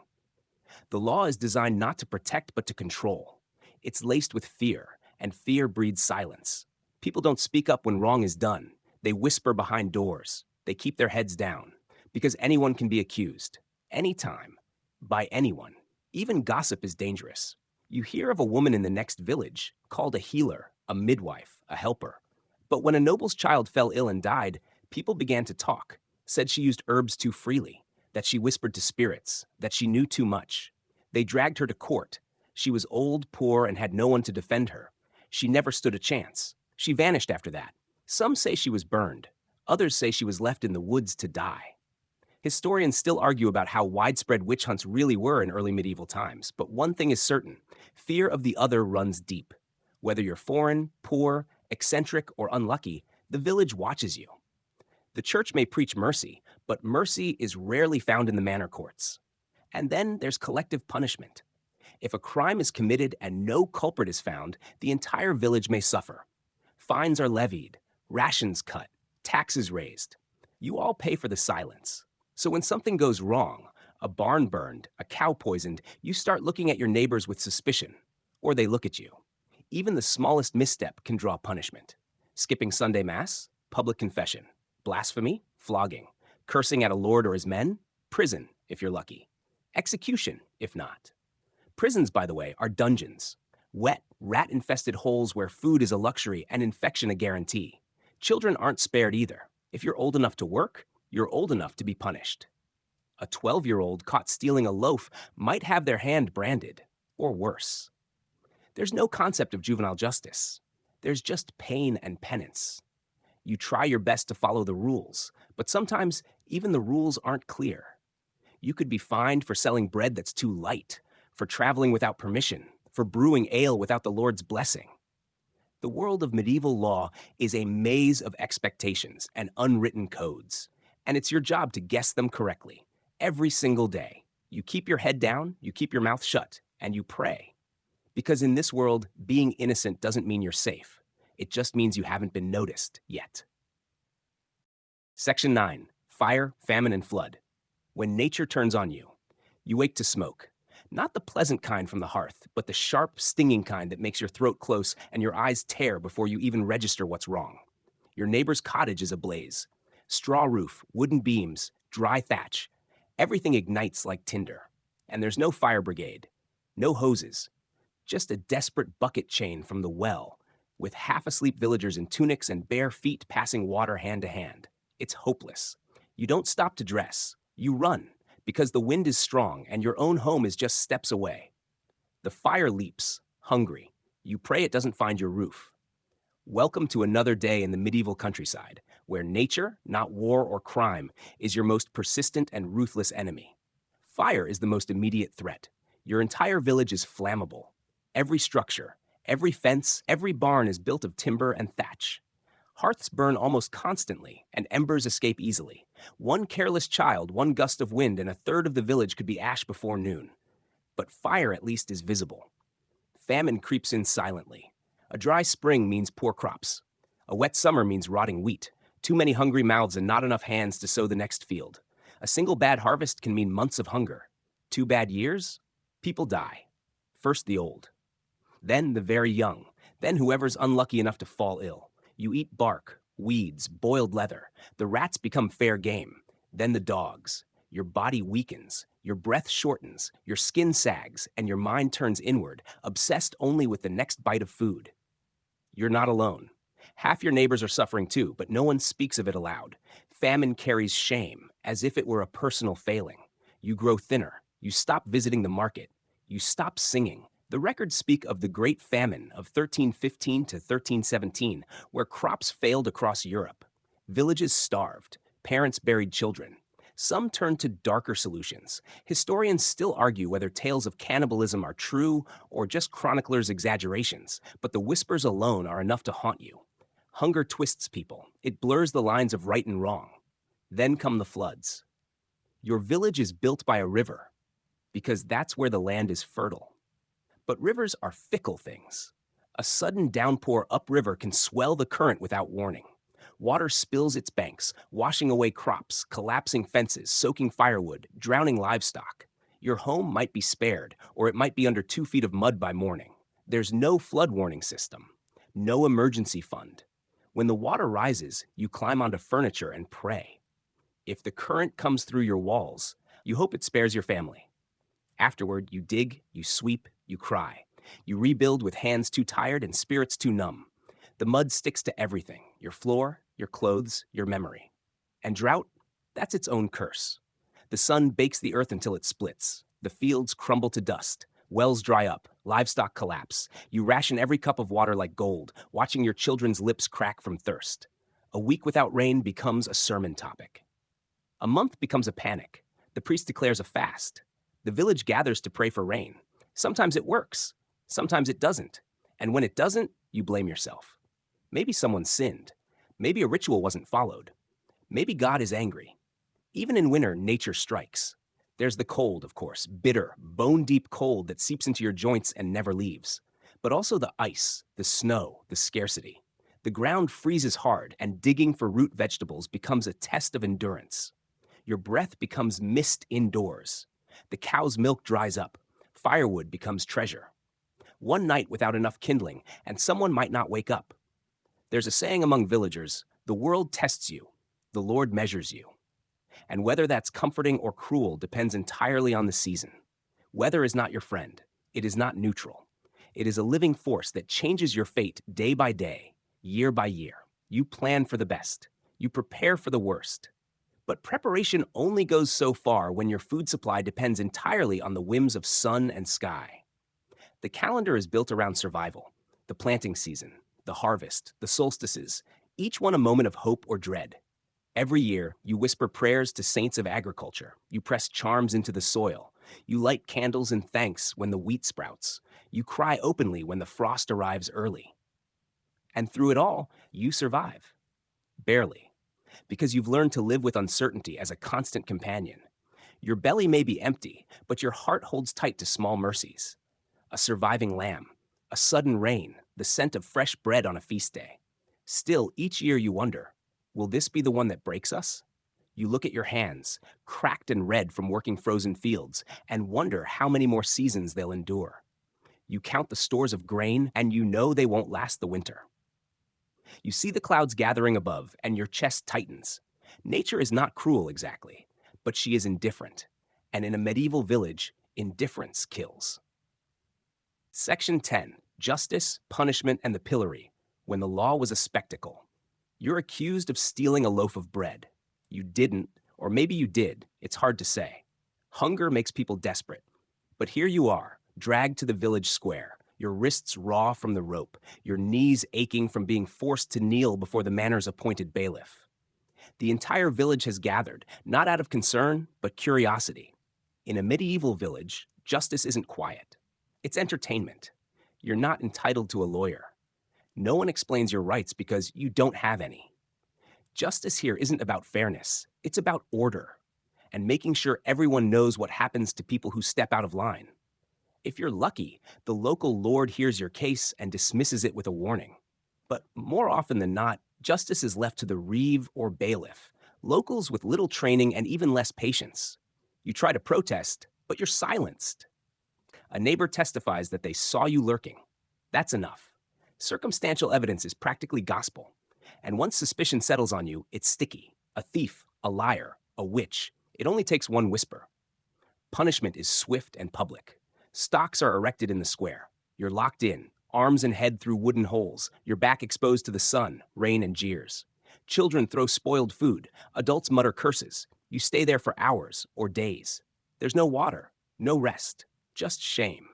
The law is designed not to protect but to control. It's laced with fear, and fear breeds silence. People don't speak up when wrong is done. They whisper behind doors. They keep their heads down. Because anyone can be accused. Anytime. By anyone. Even gossip is dangerous. You hear of a woman in the next village, called a healer, a midwife, a helper. But when a noble's child fell ill and died, people began to talk, said she used herbs too freely, that she whispered to spirits, that she knew too much. They dragged her to court. She was old, poor, and had no one to defend her. She never stood a chance. She vanished after that. Some say she was burned. Others say she was left in the woods to die. Historians still argue about how widespread witch hunts really were in early medieval times, but one thing is certain: fear of the other runs deep. Whether you're foreign, poor, eccentric, or unlucky, the village watches you. The church may preach mercy, but mercy is rarely found in the manor courts. And then there's collective punishment. If a crime is committed and no culprit is found, the entire village may suffer. Fines are levied, rations cut, taxes raised. You all pay for the silence. So when something goes wrong, a barn burned, a cow poisoned, you start looking at your neighbors with suspicion, or they look at you. Even the smallest misstep can draw punishment. Skipping Sunday Mass, public confession. Blasphemy, flogging. Cursing at a lord or his men, prison, if you're lucky. Execution, if not. Prisons, by the way, are dungeons. Wet, rat-infested holes where food is a luxury and infection a guarantee. Children aren't spared either. If you're old enough to work, you're old enough to be punished. A 12-year-old caught stealing a loaf might have their hand branded, or worse. There's no concept of juvenile justice. There's just pain and penance. You try your best to follow the rules, but sometimes even the rules aren't clear. You could be fined for selling bread that's too light, for traveling without permission, for brewing ale without the Lord's blessing. The world of medieval law is a maze of expectations and unwritten codes, and it's your job to guess them correctly, every single day. You keep your head down, you keep your mouth shut, and you pray. Because in this world, being innocent doesn't mean you're safe. It just means you haven't been noticed yet. Section 9. Fire, famine, and flood. When nature turns on you, you wake to smoke. Not the pleasant kind from the hearth, but the sharp, stinging kind that makes your throat close and your eyes tear before you even register what's wrong. Your neighbor's cottage is ablaze. Straw roof, wooden beams, dry thatch. Everything ignites like tinder. And there's no fire brigade, no hoses, just a desperate bucket chain from the well, with half-asleep villagers in tunics and bare feet passing water hand to hand. It's hopeless. You don't stop to dress. You run, because the wind is strong and your own home is just steps away. The fire leaps, hungry. You pray it doesn't find your roof. Welcome to another day in the medieval countryside, where nature, not war or crime, is your most persistent and ruthless enemy. Fire is the most immediate threat. Your entire village is flammable. Every structure, every fence, every barn is built of timber and thatch. Hearths burn almost constantly, and embers escape easily. One careless child, one gust of wind, and a third of the village could be ash before noon. But fire at least is visible. Famine creeps in silently. A dry spring means poor crops. A wet summer means rotting wheat, too many hungry mouths and not enough hands to sow the next field. A single bad harvest can mean months of hunger. 2 bad years? People die. First the old, then the very young, then whoever's unlucky enough to fall ill. You eat bark, weeds, boiled leather. The rats become fair game. Then the dogs. Your body weakens, your breath shortens, your skin sags, and your mind turns inward, obsessed only with the next bite of food. You're not alone. Half your neighbors are suffering too, but no one speaks of it aloud. Famine carries shame, as if it were a personal failing. You grow thinner. You stop visiting the market. You stop singing. The records speak of the Great Famine of 1315 to 1317, where crops failed across Europe. Villages starved. Parents buried children. Some turned to darker solutions. Historians still argue whether tales of cannibalism are true or just chroniclers' exaggerations, but the whispers alone are enough to haunt you. Hunger twists people. It blurs the lines of right and wrong. Then come the floods. Your village is built by a river, because that's where the land is fertile. But rivers are fickle things. A sudden downpour upriver can swell the current without warning. Water spills its banks, washing away crops, collapsing fences, soaking firewood, drowning livestock. Your home might be spared, or it might be under 2 feet of mud by morning. There's no flood warning system, no emergency fund. When the water rises, you climb onto furniture and pray. If the current comes through your walls, you hope it spares your family. Afterward, you dig, you sweep, you cry. You rebuild with hands too tired and spirits too numb. The mud sticks to everything, your floor, your clothes, your memory. And drought, that's its own curse. The sun bakes the earth until it splits. The fields crumble to dust. Wells dry up. Livestock collapse. You ration every cup of water like gold, watching your children's lips crack from thirst. A week without rain becomes a sermon topic. A month becomes a panic. The priest declares a fast. The village gathers to pray for rain. Sometimes it works. Sometimes it doesn't. And when it doesn't, you blame yourself. Maybe someone sinned. Maybe a ritual wasn't followed. Maybe God is angry. Even in winter, nature strikes. There's the cold, of course, bitter, bone-deep cold that seeps into your joints and never leaves. But also the ice, the snow, the scarcity. The ground freezes hard, and digging for root vegetables becomes a test of endurance. Your breath becomes mist indoors. The cow's milk dries up. Firewood becomes treasure. One night without enough kindling, and someone might not wake up. There's a saying among villagers, the world tests you, the Lord measures you. And whether that's comforting or cruel depends entirely on the season. Weather is not your friend. It is not neutral. It is a living force that changes your fate day by day, year by year. You plan for the best. You prepare for the worst. But preparation only goes so far when your food supply depends entirely on the whims of sun and sky. The calendar is built around survival, the planting season, the harvest, the solstices, each one a moment of hope or dread. Every year, you whisper prayers to saints of agriculture. You press charms into the soil. You light candles in thanks when the wheat sprouts. You cry openly when the frost arrives early. And through it all, you survive. Barely. Because you've learned to live with uncertainty as a constant companion. Your belly may be empty, but your heart holds tight to small mercies. A surviving lamb, a sudden rain, the scent of fresh bread on a feast day. Still, each year you wonder, will this be the one that breaks us? You look at your hands, cracked and red from working frozen fields, and wonder how many more seasons they'll endure. You count the stores of grain, and you know they won't last the winter. You see the clouds gathering above, and your chest tightens. Nature is not cruel exactly, but she is indifferent. And in a medieval village, indifference kills. Section 10. Justice, Punishment, and the Pillory, when the law was a spectacle. You're accused of stealing a loaf of bread. You didn't, or maybe you did, it's hard to say. Hunger makes people desperate. But here you are, dragged to the village square, your wrists raw from the rope, your knees aching from being forced to kneel before the manor's appointed bailiff. The entire village has gathered, not out of concern, but curiosity. In a medieval village, justice isn't quiet. It's entertainment. You're not entitled to a lawyer. No one explains your rights because you don't have any. Justice here isn't about fairness, it's about order and making sure everyone knows what happens to people who step out of line. If you're lucky, the local lord hears your case and dismisses it with a warning. But more often than not, justice is left to the reeve or bailiff, locals with little training and even less patience. You try to protest, but you're silenced. A neighbor testifies that they saw you lurking. That's enough. Circumstantial evidence is practically gospel. And once suspicion settles on you, it's sticky. A thief, a liar, a witch. It only takes one whisper. Punishment is swift and public. Stocks are erected in the square. You're locked in, arms and head through wooden holes, your back exposed to the sun, rain, and jeers. Children throw spoiled food. Adults mutter curses. You stay there for hours or days. There's no water, no rest, just shame.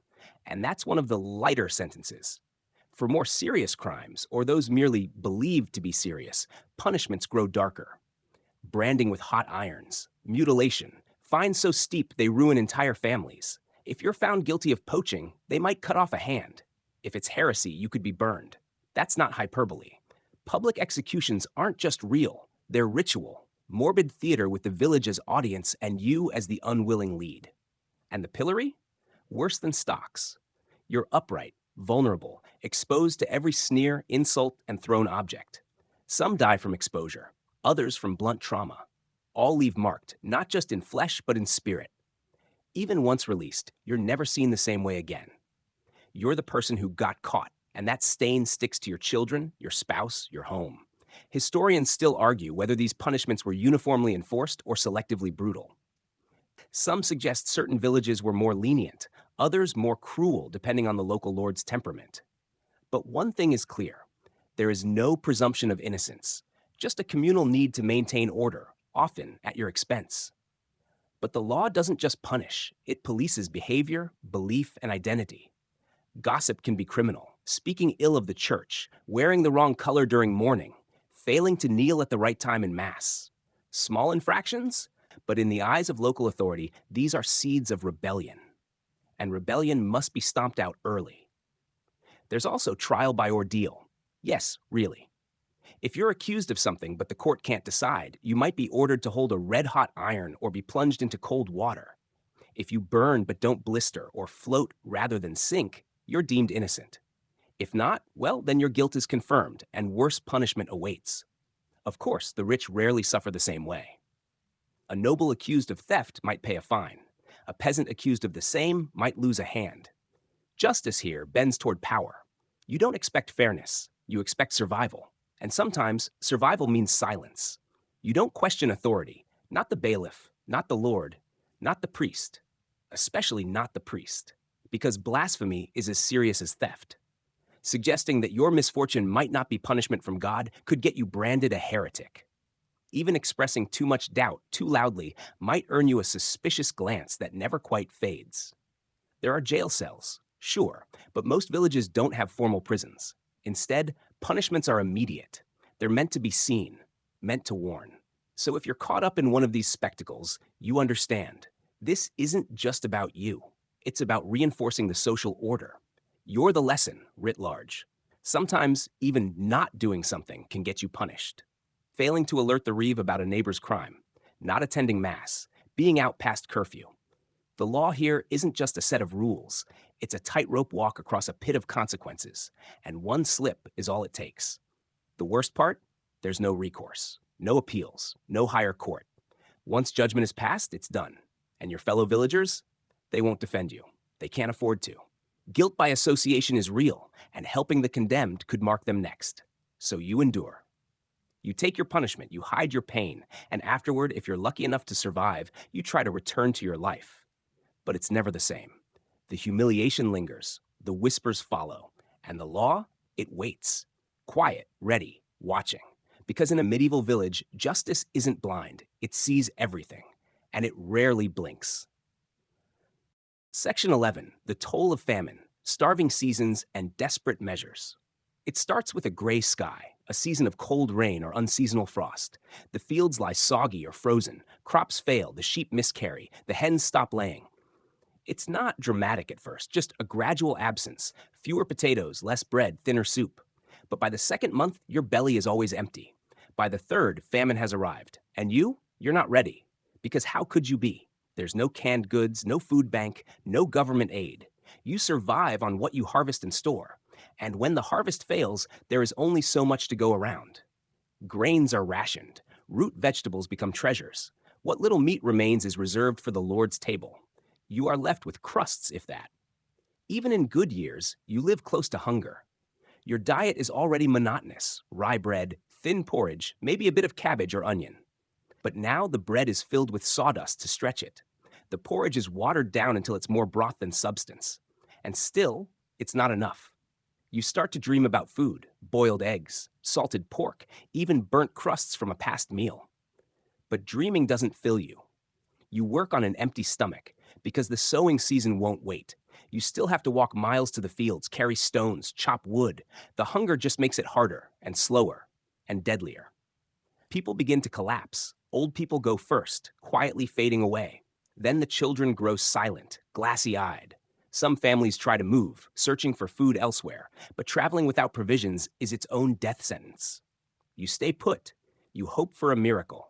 And that's one of the lighter sentences. For more serious crimes, or those merely believed to be serious, punishments grow darker. Branding with hot irons, mutilation, fines so steep they ruin entire families. If you're found guilty of poaching, they might cut off a hand. If it's heresy, you could be burned. That's not hyperbole. Public executions aren't just real, they're ritual. Morbid theater with the village as audience and you as the unwilling lead. And the pillory? Worse than stocks. You're upright, vulnerable, exposed to every sneer, insult, and thrown object. Some die from exposure, others from blunt trauma. All leave marked, not just in flesh, but in spirit. Even once released, you're never seen the same way again. You're the person who got caught, and that stain sticks to your children, your spouse, your home. Historians still argue whether these punishments were uniformly enforced or selectively brutal. Some suggest certain villages were more lenient, others more cruel depending on the local lord's temperament. But one thing is clear. There is no presumption of innocence, just a communal need to maintain order, often at your expense. But the law doesn't just punish, it polices behavior, belief, and identity. Gossip can be criminal, speaking ill of the church, wearing the wrong color during mourning, failing to kneel at the right time in Mass. Small infractions? But in the eyes of local authority, these are seeds of rebellion. And rebellion must be stomped out early. There's also trial by ordeal. Yes, really. If you're accused of something but the court can't decide, you might be ordered to hold a red-hot iron or be plunged into cold water. If you burn but don't blister or float rather than sink, you're deemed innocent. If not, well, then your guilt is confirmed and worse punishment awaits. Of course, the rich rarely suffer the same way. A noble accused of theft might pay a fine. A peasant accused of the same might lose a hand. Justice here bends toward power. You don't expect fairness, you expect survival. And sometimes, survival means silence. You don't question authority, not the bailiff, not the lord, not the priest, especially not the priest, because blasphemy is as serious as theft. Suggesting that your misfortune might not be punishment from God could get you branded a heretic. Even expressing too much doubt too loudly might earn you a suspicious glance that never quite fades. There are jail cells, sure, but most villages don't have formal prisons. Instead, punishments are immediate. They're meant to be seen, meant to warn. So if you're caught up in one of these spectacles, you understand. This isn't just about you. It's about reinforcing the social order. You're the lesson, writ large. Sometimes even not doing something can get you punished. Failing to alert the reeve about a neighbor's crime, not attending Mass, being out past curfew. The law here isn't just a set of rules. It's a tightrope walk across a pit of consequences, and one slip is all it takes. The worst part? There's no recourse, no appeals, no higher court. Once judgment is passed, it's done. And your fellow villagers? They won't defend you. They can't afford to. Guilt by association is real, and helping the condemned could mark them next. So you endure. You take your punishment, you hide your pain, and afterward, if you're lucky enough to survive, you try to return to your life. But it's never the same. The humiliation lingers, the whispers follow, and the law, it waits. Quiet, ready, watching. Because in a medieval village, justice isn't blind, it sees everything, and it rarely blinks. Section 11, the toll of famine, starving seasons, and desperate measures. It starts with a gray sky. a season of cold rain or unseasonal frost. The fields lie soggy or frozen, crops fail, the sheep miscarry, the hens stop laying. It's not dramatic at first, just a gradual absence, fewer potatoes, less bread, thinner soup. But by the second month, your belly is always empty. By the third, famine has arrived. And you're not ready. Because how could you be? There's no canned goods, no food bank, no government aid. You survive on what you harvest and store. And when the harvest fails, there is only so much to go around. Grains are rationed. Root vegetables become treasures. What little meat remains is reserved for the Lord's table. You are left with crusts, if that. Even in good years, you live close to hunger. Your diet is already monotonous: rye bread, thin porridge, maybe a bit of cabbage or onion. But now the bread is filled with sawdust to stretch it. The porridge is watered down until it's more broth than substance. And still, it's not enough. You start to dream about food: boiled eggs, salted pork, even burnt crusts from a past meal. But dreaming doesn't fill you. You work on an empty stomach because the sowing season won't wait. You still have to walk miles to the fields, carry stones, chop wood. The hunger just makes it harder and slower and deadlier. People begin to collapse. Old people go first, quietly fading away. Then the children grow silent, glassy-eyed. Some families try to move, searching for food elsewhere, but traveling without provisions is its own death sentence. You stay put. You hope for a miracle.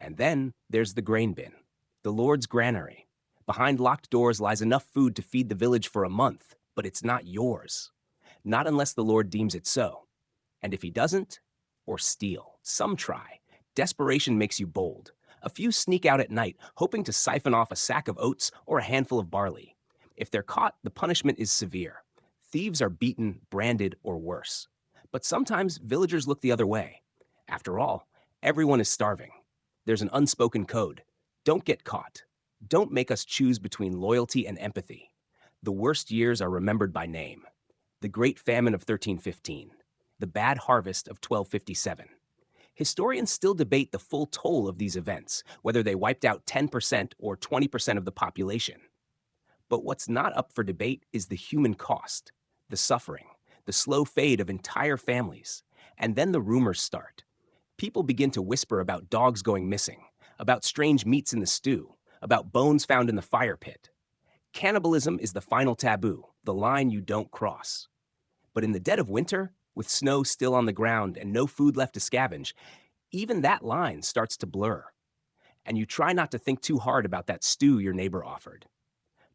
And then there's the grain bin, the Lord's granary. Behind locked doors lies enough food to feed the village for a month, but it's not yours. Not unless the Lord deems it so. And if he doesn't, or steal. Some try. Desperation makes you bold. A few sneak out at night, hoping to siphon off a sack of oats or a handful of barley. If they're caught, the punishment is severe. Thieves are beaten, branded, or worse. But sometimes villagers look the other way. After all, everyone is starving. There's an unspoken code. Don't get caught. Don't make us choose between loyalty and empathy. The worst years are remembered by name. The Great Famine of 1315. The Bad Harvest of 1257. Historians still debate the full toll of these events, whether they wiped out 10% or 20% of the population. But what's not up for debate is the human cost, the suffering, the slow fade of entire families. And then the rumors start. People begin to whisper about dogs going missing, about strange meats in the stew, about bones found in the fire pit. Cannibalism is the final taboo, the line you don't cross. But in the dead of winter, with snow still on the ground and no food left to scavenge, even that line starts to blur. And you try not to think too hard about that stew your neighbor offered.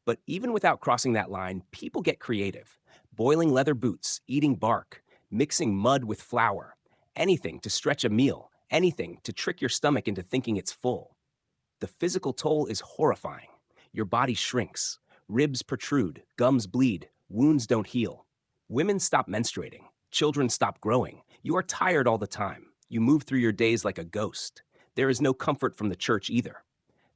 But even without crossing that line, people get creative. Boiling leather boots, eating bark, mixing mud with flour, anything to stretch a meal, anything to trick your stomach into thinking it's full. The physical toll is horrifying. Your body shrinks, ribs protrude, gums bleed, wounds don't heal. Women stop menstruating, children stop growing. You are tired all the time. You move through your days like a ghost. There is no comfort from the church either.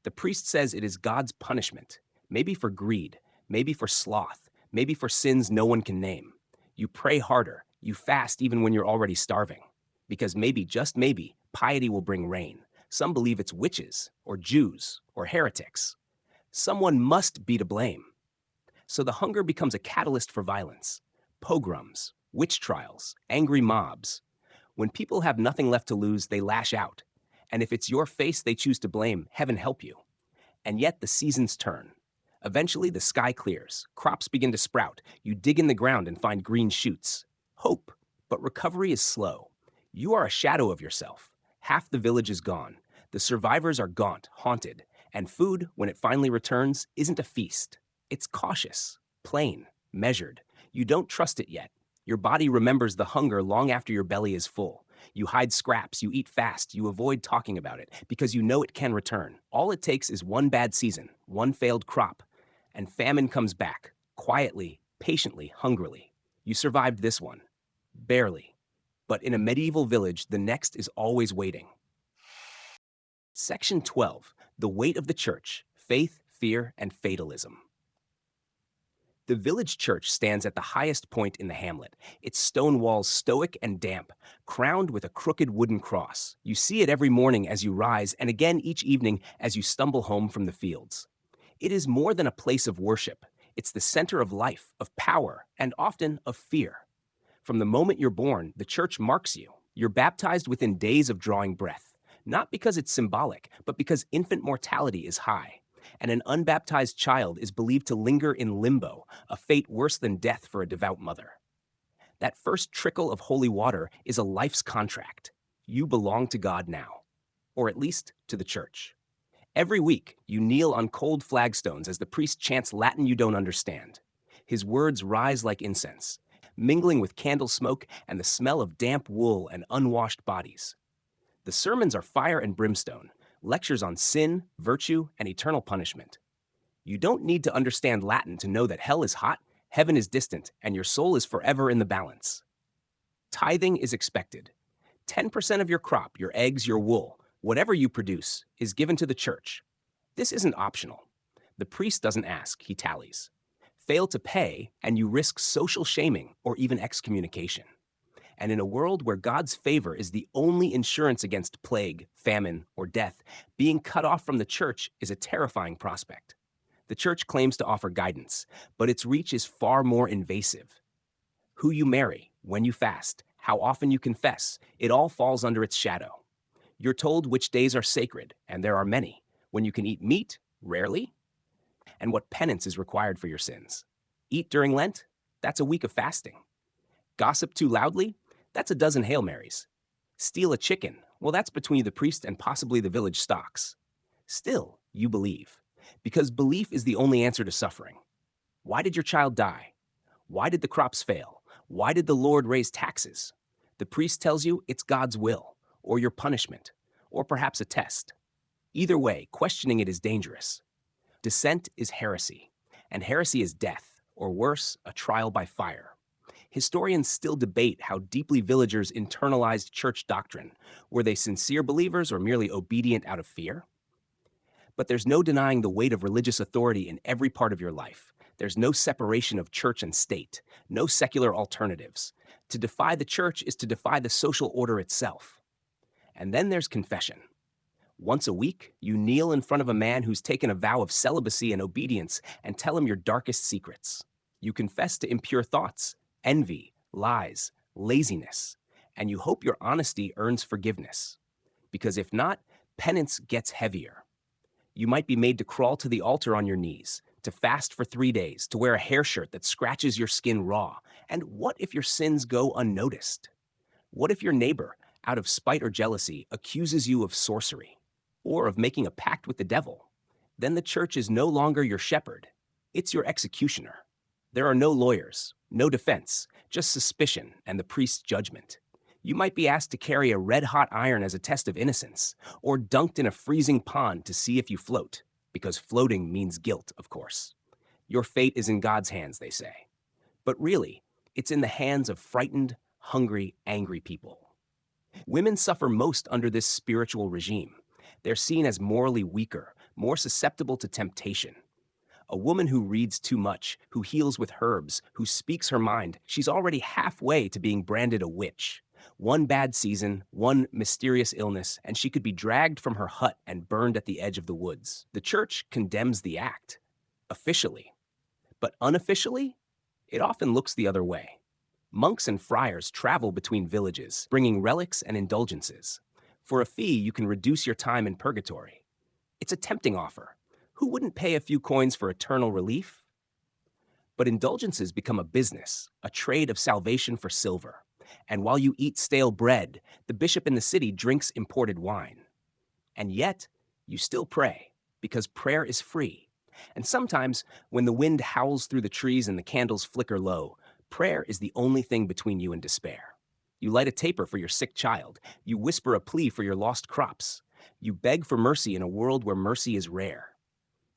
The priest says it is God's punishment, maybe for greed, maybe for sloth, maybe for sins no one can name. You pray harder, you fast even when you're already starving. Because maybe, just maybe, piety will bring rain. Some believe it's witches, or Jews, or heretics. Someone must be to blame. So the hunger becomes a catalyst for violence. Pogroms, witch trials, angry mobs. When people have nothing left to lose, they lash out. And if it's your face they choose to blame, heaven help you. And yet the seasons turn. Eventually the sky clears, crops begin to sprout, you dig in the ground and find green shoots. Hope, but recovery is slow. You are a shadow of yourself. Half the village is gone. The survivors are gaunt, haunted. And food, when it finally returns, isn't a feast. It's cautious, plain, measured. You don't trust it yet. Your body remembers the hunger long after your belly is full. You hide scraps, you eat fast, you avoid talking about it, because you know it can return. All it takes is one bad season, one failed crop, and famine comes back, quietly, patiently, hungrily. You survived this one. Barely. But in a medieval village, the next is always waiting. Section 12. The Weight of the Church: Faith, Fear, and Fatalism. The village church stands at the highest point in the hamlet, its stone walls stoic and damp, crowned with a crooked wooden cross. You see it every morning as you rise, and again each evening as you stumble home from the fields. It is more than a place of worship. It's the center of life, of power, and often of fear. From the moment you're born, the church marks you. You're baptized within days of drawing breath, not because it's symbolic, but because infant mortality is high, and an unbaptized child is believed to linger in limbo, a fate worse than death for a devout mother. That first trickle of holy water is a life's contract. You belong to God now, or at least to the church. Every week, you kneel on cold flagstones as the priest chants Latin you don't understand. His words rise like incense, mingling with candle smoke and the smell of damp wool and unwashed bodies. The sermons are fire and brimstone, lectures on sin, virtue, and eternal punishment. You don't need to understand Latin to know that hell is hot, heaven is distant, and your soul is forever in the balance. Tithing is expected. 10% of your crop, your eggs, your wool, whatever you produce, is given to the church. This isn't optional. The priest doesn't ask, he tallies. Fail to pay, and you risk social shaming or even excommunication. And in a world where God's favor is the only insurance against plague, famine, or death, being cut off from the church is a terrifying prospect. The church claims to offer guidance, but its reach is far more invasive. Who you marry, when you fast, how often you confess, it all falls under its shadow. You're told which days are sacred, and there are many, when you can eat meat, rarely, and what penance is required for your sins. Eat during Lent? That's a week of fasting. Gossip too loudly? That's a dozen Hail Marys. Steal a chicken? Well, that's between the priest and possibly the village stocks. Still, you believe, because belief is the only answer to suffering. Why did your child die? Why did the crops fail? Why did the Lord raise taxes? The priest tells you it's God's will, or your punishment, or perhaps a test. Either way, questioning it is dangerous. Dissent is heresy, and heresy is death, or worse, a trial by fire. Historians still debate how deeply villagers internalized church doctrine. Were they sincere believers or merely obedient out of fear? But there's no denying the weight of religious authority in every part of your life. There's no separation of church and state, no secular alternatives. To defy the church is to defy the social order itself. And then there's confession. Once a week, you kneel in front of a man who's taken a vow of celibacy and obedience and tell him your darkest secrets. You confess to impure thoughts, envy, lies, laziness, and you hope your honesty earns forgiveness. Because if not, penance gets heavier. You might be made to crawl to the altar on your knees, to fast for 3 days, to wear a hair shirt that scratches your skin raw. And what if your sins go unnoticed? What if your neighbor, out of spite or jealousy, accuses you of sorcery or of making a pact with the devil? Then the church is no longer your shepherd. It's your executioner. There are no lawyers, no defense, just suspicion and the priest's judgment. You might be asked to carry a red-hot iron as a test of innocence, or dunked in a freezing pond to see if you float, because floating means guilt, of course. Your fate is in God's hands, they say. But really, it's in the hands of frightened, hungry, angry people. Women suffer most under this spiritual regime. They're seen as morally weaker, more susceptible to temptation. A woman who reads too much, who heals with herbs, who speaks her mind, she's already halfway to being branded a witch. One bad season, one mysterious illness, and she could be dragged from her hut and burned at the edge of the woods. The church condemns the act, officially. But unofficially, it often looks the other way. Monks and friars travel between villages, bringing relics and indulgences. For a fee, you can reduce your time in purgatory. It's a tempting offer. Who wouldn't pay a few coins for eternal relief? But indulgences become a business, a trade of salvation for silver. And while you eat stale bread, the bishop in the city drinks imported wine. And yet, you still pray, because prayer is free. And sometimes, when the wind howls through the trees and the candles flicker low, prayer is the only thing between you and despair. You light a taper for your sick child. You whisper a plea for your lost crops. You beg for mercy in a world where mercy is rare.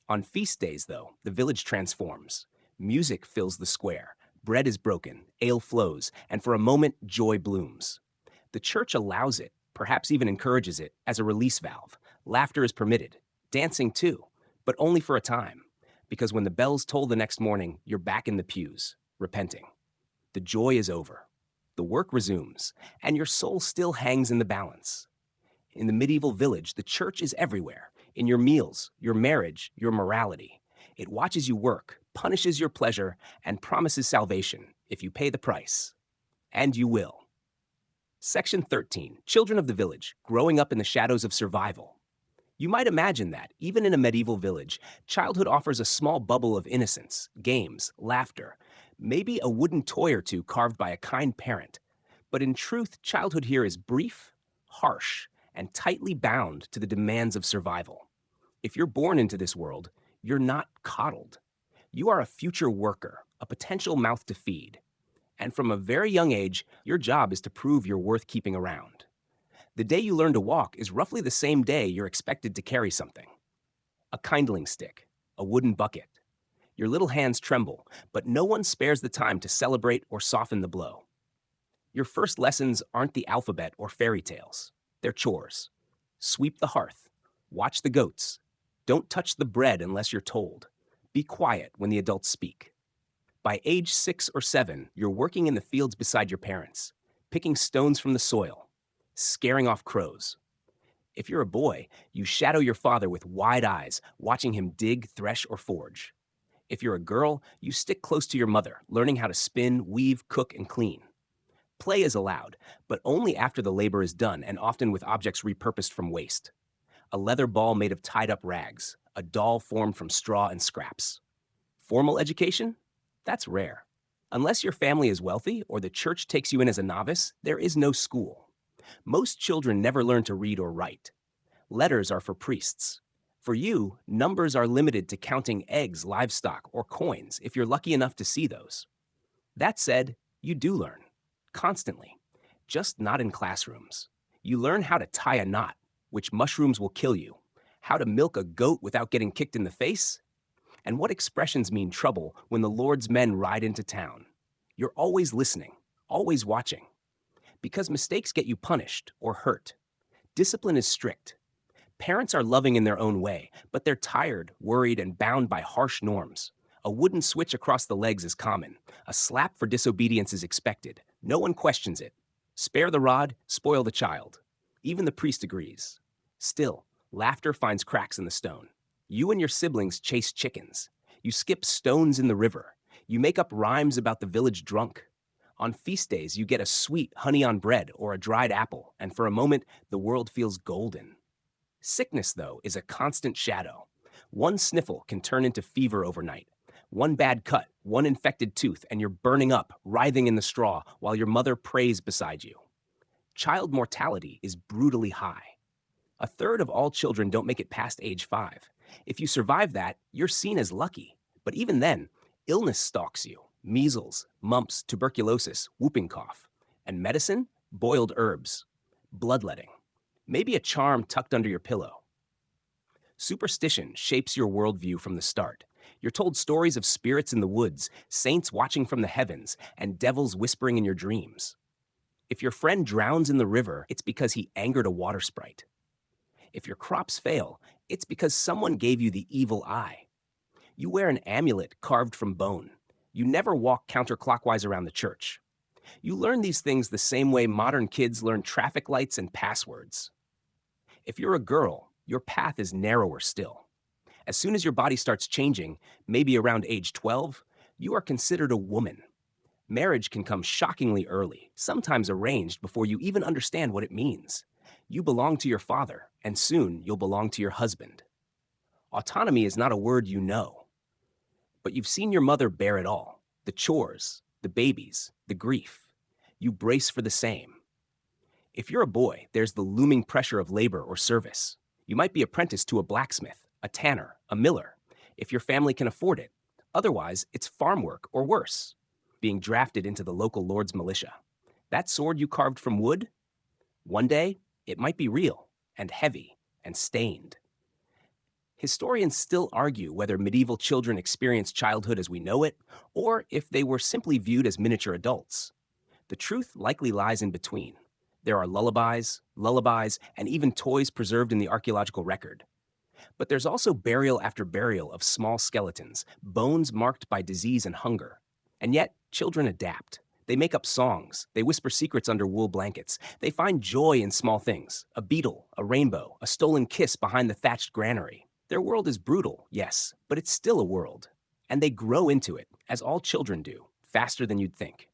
On feast days, though, the village transforms. Music fills the square. Bread is broken, ale flows, and for a moment, joy blooms. The church allows it, perhaps even encourages it, as a release valve. Laughter is permitted. Dancing, too, but only for a time. Because when the bells toll the next morning, you're back in the pews, repenting. The joy is over. The work resumes, and your soul still hangs in the balance. In the medieval village, the church is everywhere. In your meals, your marriage, your morality. It watches you work, punishes your pleasure, and promises salvation if you pay the price. And you will. Section 13, Children of the Village, Growing Up in the Shadows of Survival. You might imagine that, even in a medieval village, childhood offers a small bubble of innocence, games, laughter, maybe a wooden toy or two carved by a kind parent. But in truth, childhood here is brief, harsh, and tightly bound to the demands of survival. If you're born into this world, you're not coddled. You are a future worker, a potential mouth to feed. And from a very young age, your job is to prove you're worth keeping around. The day you learn to walk is roughly the same day you're expected to carry something. A kindling stick, a wooden bucket. Your little hands tremble, but no one spares the time to celebrate or soften the blow. Your first lessons aren't the alphabet or fairy tales. They're chores. Sweep the hearth. Watch the goats. Don't touch the bread unless you're told. Be quiet when the adults speak. By age 6 or 7, you're working in the fields beside your parents, picking stones from the soil, scaring off crows. If you're a boy, you shadow your father with wide eyes, watching him dig, thresh, or forge. If you're a girl, you stick close to your mother, learning how to spin, weave, cook, and clean. Play is allowed, but only after the labor is done and often with objects repurposed from waste. A leather ball made of tied-up rags, a doll formed from straw and scraps. Formal education? That's rare. Unless your family is wealthy or the church takes you in as a novice, there is no school. Most children never learn to read or write. Letters are for priests. For you, numbers are limited to counting eggs, livestock, or coins if you're lucky enough to see those. That said, you do learn. Constantly. Just not in classrooms. You learn how to tie a knot, which mushrooms will kill you, how to milk a goat without getting kicked in the face, and what expressions mean trouble when the Lord's men ride into town. You're always listening, always watching. Because mistakes get you punished or hurt. Discipline is strict. Parents are loving in their own way, but they're tired, worried, and bound by harsh norms. A wooden switch across the legs is common. A slap for disobedience is expected. No one questions it. Spare the rod, spoil the child. Even the priest agrees. Still, laughter finds cracks in the stone. You and your siblings chase chickens. You skip stones in the river. You make up rhymes about the village drunk. On feast days, you get a sweet honey on bread or a dried apple, and for a moment, the world feels golden. Sickness, though, is a constant shadow. One sniffle can turn into fever overnight. One bad cut, one infected tooth, and you're burning up, writhing in the straw, while your mother prays beside you. Child mortality is brutally high. A third of all children don't make it past age 5. If you survive that, you're seen as lucky. But even then, illness stalks you. Measles, mumps, tuberculosis, whooping cough. And medicine? Boiled herbs. Bloodletting. Maybe a charm tucked under your pillow. Superstition shapes your worldview from the start. You're told stories of spirits in the woods, saints watching from the heavens, and devils whispering in your dreams. If your friend drowns in the river, it's because he angered a water sprite. If your crops fail, it's because someone gave you the evil eye. You wear an amulet carved from bone. You never walk counterclockwise around the church. You learn these things the same way modern kids learn traffic lights and passwords. If you're a girl, your path is narrower still. As soon as your body starts changing, maybe around age 12, you are considered a woman. Marriage can come shockingly early, sometimes arranged before you even understand what it means. You belong to your father, and soon you'll belong to your husband. Autonomy is not a word you know, but you've seen your mother bear it all. The chores, the babies, the grief. You brace for the same. If you're a boy, there's the looming pressure of labor or service. You might be apprenticed to a blacksmith, a tanner, a miller, if your family can afford it. Otherwise, it's farm work or worse, being drafted into the local lord's militia. That sword you carved from wood? One day, it might be real and heavy and stained. Historians still argue whether medieval children experienced childhood as we know it, or if they were simply viewed as miniature adults. The truth likely lies in between. There are lullabies, and even toys preserved in the archaeological record. But there's also burial after burial of small skeletons, bones marked by disease and hunger. And yet, children adapt. They make up songs. They whisper secrets under wool blankets. They find joy in small things, a beetle, a rainbow, a stolen kiss behind the thatched granary. Their world is brutal, yes, but it's still a world. And they grow into it, as all children do, faster than you'd think.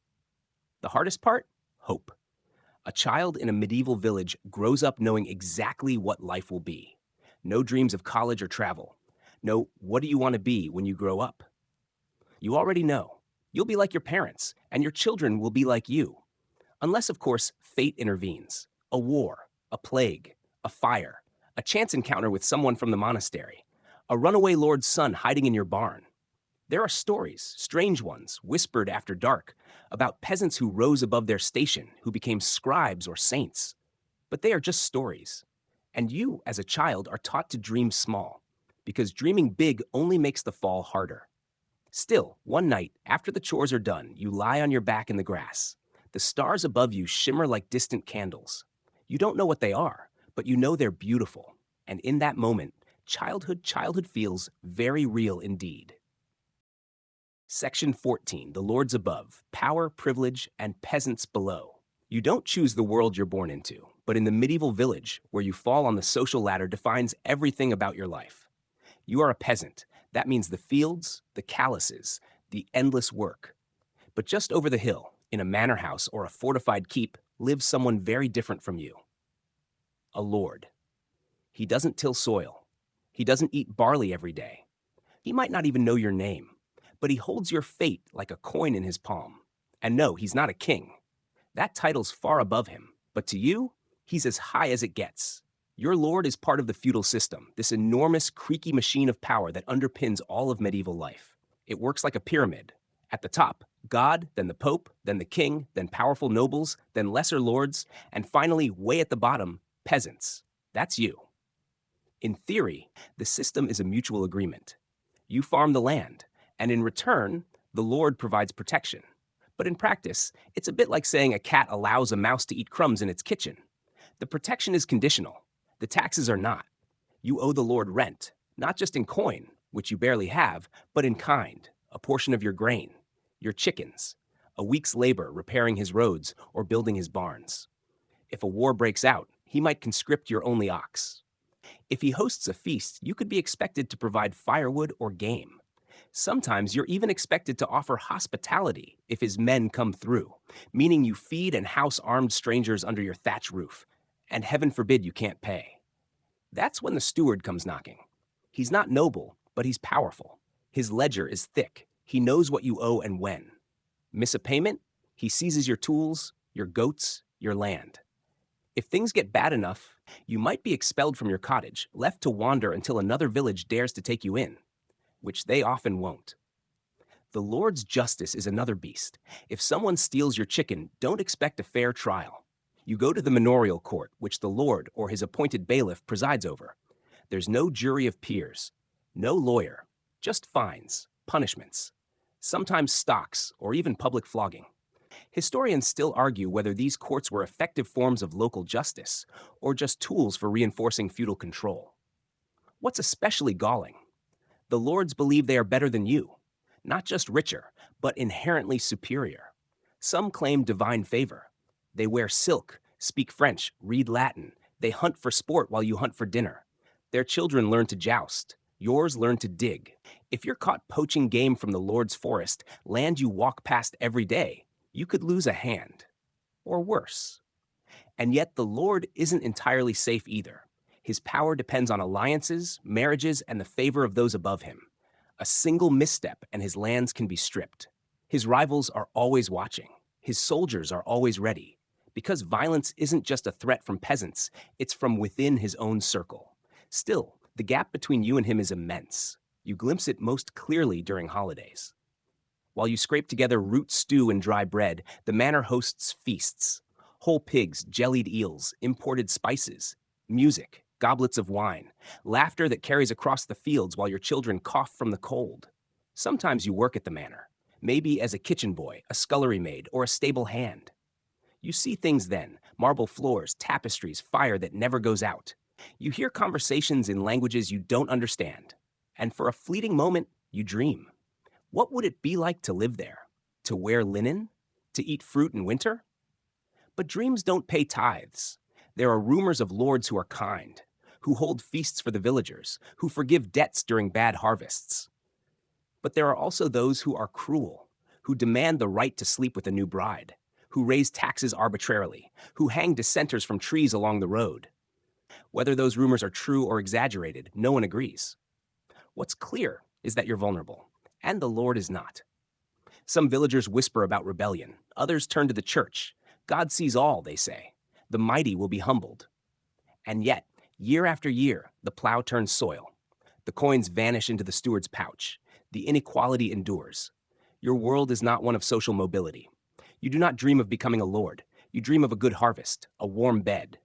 The hardest part? Hope. A child in a medieval village grows up knowing exactly what life will be. No dreams of college or travel. No, what do you want to be when you grow up? You already know. You'll be like your parents, and your children will be like you. Unless, of course, fate intervenes. A war, a plague, a fire, a chance encounter with someone from the monastery, a runaway lord's son hiding in your barn. There are stories, strange ones, whispered after dark, about peasants who rose above their station, who became scribes or saints. But they are just stories. And you, as a child, are taught to dream small, because dreaming big only makes the fall harder. Still, one night, after the chores are done, you lie on your back in the grass. The stars above you shimmer like distant candles. You don't know what they are, but you know they're beautiful. And in that moment, childhood feels very real indeed. Section 14, the Lords Above, Power, Privilege, and Peasants Below. You don't choose the world you're born into, but in the medieval village, where you fall on the social ladder defines everything about your life. You are a peasant. That means the fields, the calluses, the endless work. But just over the hill, in a manor house or a fortified keep, lives someone very different from you. A lord. He doesn't till soil. He doesn't eat barley every day. He might not even know your name, but he holds your fate like a coin in his palm. And no, he's not a king. That title's far above him, but to you, he's as high as it gets. Your lord is part of the feudal system, this enormous, creaky machine of power that underpins all of medieval life. It works like a pyramid. At the top, God, then the Pope, then the king, then powerful nobles, then lesser lords, and finally, way at the bottom, peasants. That's you. In theory, the system is a mutual agreement. You farm the land, and in return, the Lord provides protection. But in practice, it's a bit like saying a cat allows a mouse to eat crumbs in its kitchen. The protection is conditional. The taxes are not. You owe the Lord rent, not just in coin, which you barely have, but in kind, a portion of your grain, your chickens, a week's labor repairing his roads or building his barns. If a war breaks out, he might conscript your only ox. If he hosts a feast, you could be expected to provide firewood or game. Sometimes you're even expected to offer hospitality if his men come through, meaning you feed and house armed strangers under your thatch roof, and heaven forbid you can't pay. That's when the steward comes knocking. He's not noble, but he's powerful. His ledger is thick. He knows what you owe and when. Miss a payment? He seizes your tools, your goats, your land. If things get bad enough, you might be expelled from your cottage, left to wander until another village dares to take you in, which they often won't. The Lord's justice is another beast. If someone steals your chicken, don't expect a fair trial. You go to the manorial court, which the Lord or his appointed bailiff presides over. There's no jury of peers, no lawyer, just fines, punishments, sometimes stocks or even public flogging. Historians still argue whether these courts were effective forms of local justice or just tools for reinforcing feudal control. What's especially galling? The lords believe they are better than you, not just richer, but inherently superior. Some claim divine favor. They wear silk, speak French, read Latin. They hunt for sport while you hunt for dinner. Their children learn to joust. Yours learn to dig. If you're caught poaching game from the Lord's forest, land you walk past every day, you could lose a hand, or worse. And yet the Lord isn't entirely safe either. His power depends on alliances, marriages, and the favor of those above him. A single misstep and his lands can be stripped. His rivals are always watching. His soldiers are always ready. Because violence isn't just a threat from peasants, it's from within his own circle. Still, the gap between you and him is immense. You glimpse it most clearly during holidays. While you scrape together root stew and dry bread, the manor hosts feasts. Whole pigs, jellied eels, imported spices, music, goblets of wine, laughter that carries across the fields while your children cough from the cold. Sometimes you work at the manor, maybe as a kitchen boy, a scullery maid, or a stable hand. You see things then, marble floors, tapestries, fire that never goes out. You hear conversations in languages you don't understand. And for a fleeting moment, you dream. What would it be like to live there? To wear linen? To eat fruit in winter? But dreams don't pay tithes. There are rumors of lords who are kind, who hold feasts for the villagers, who forgive debts during bad harvests. But there are also those who are cruel, who demand the right to sleep with a new bride, who raise taxes arbitrarily, who hang dissenters from trees along the road. Whether those rumors are true or exaggerated, no one agrees. What's clear is that you're vulnerable, and the Lord is not. Some villagers whisper about rebellion, others turn to the church. God sees all, they say. The mighty will be humbled. And yet, year after year, the plow turns soil. The coins vanish into the steward's pouch. The inequality endures. Your world is not one of social mobility. You do not dream of becoming a lord. You dream of a good harvest, a warm bed,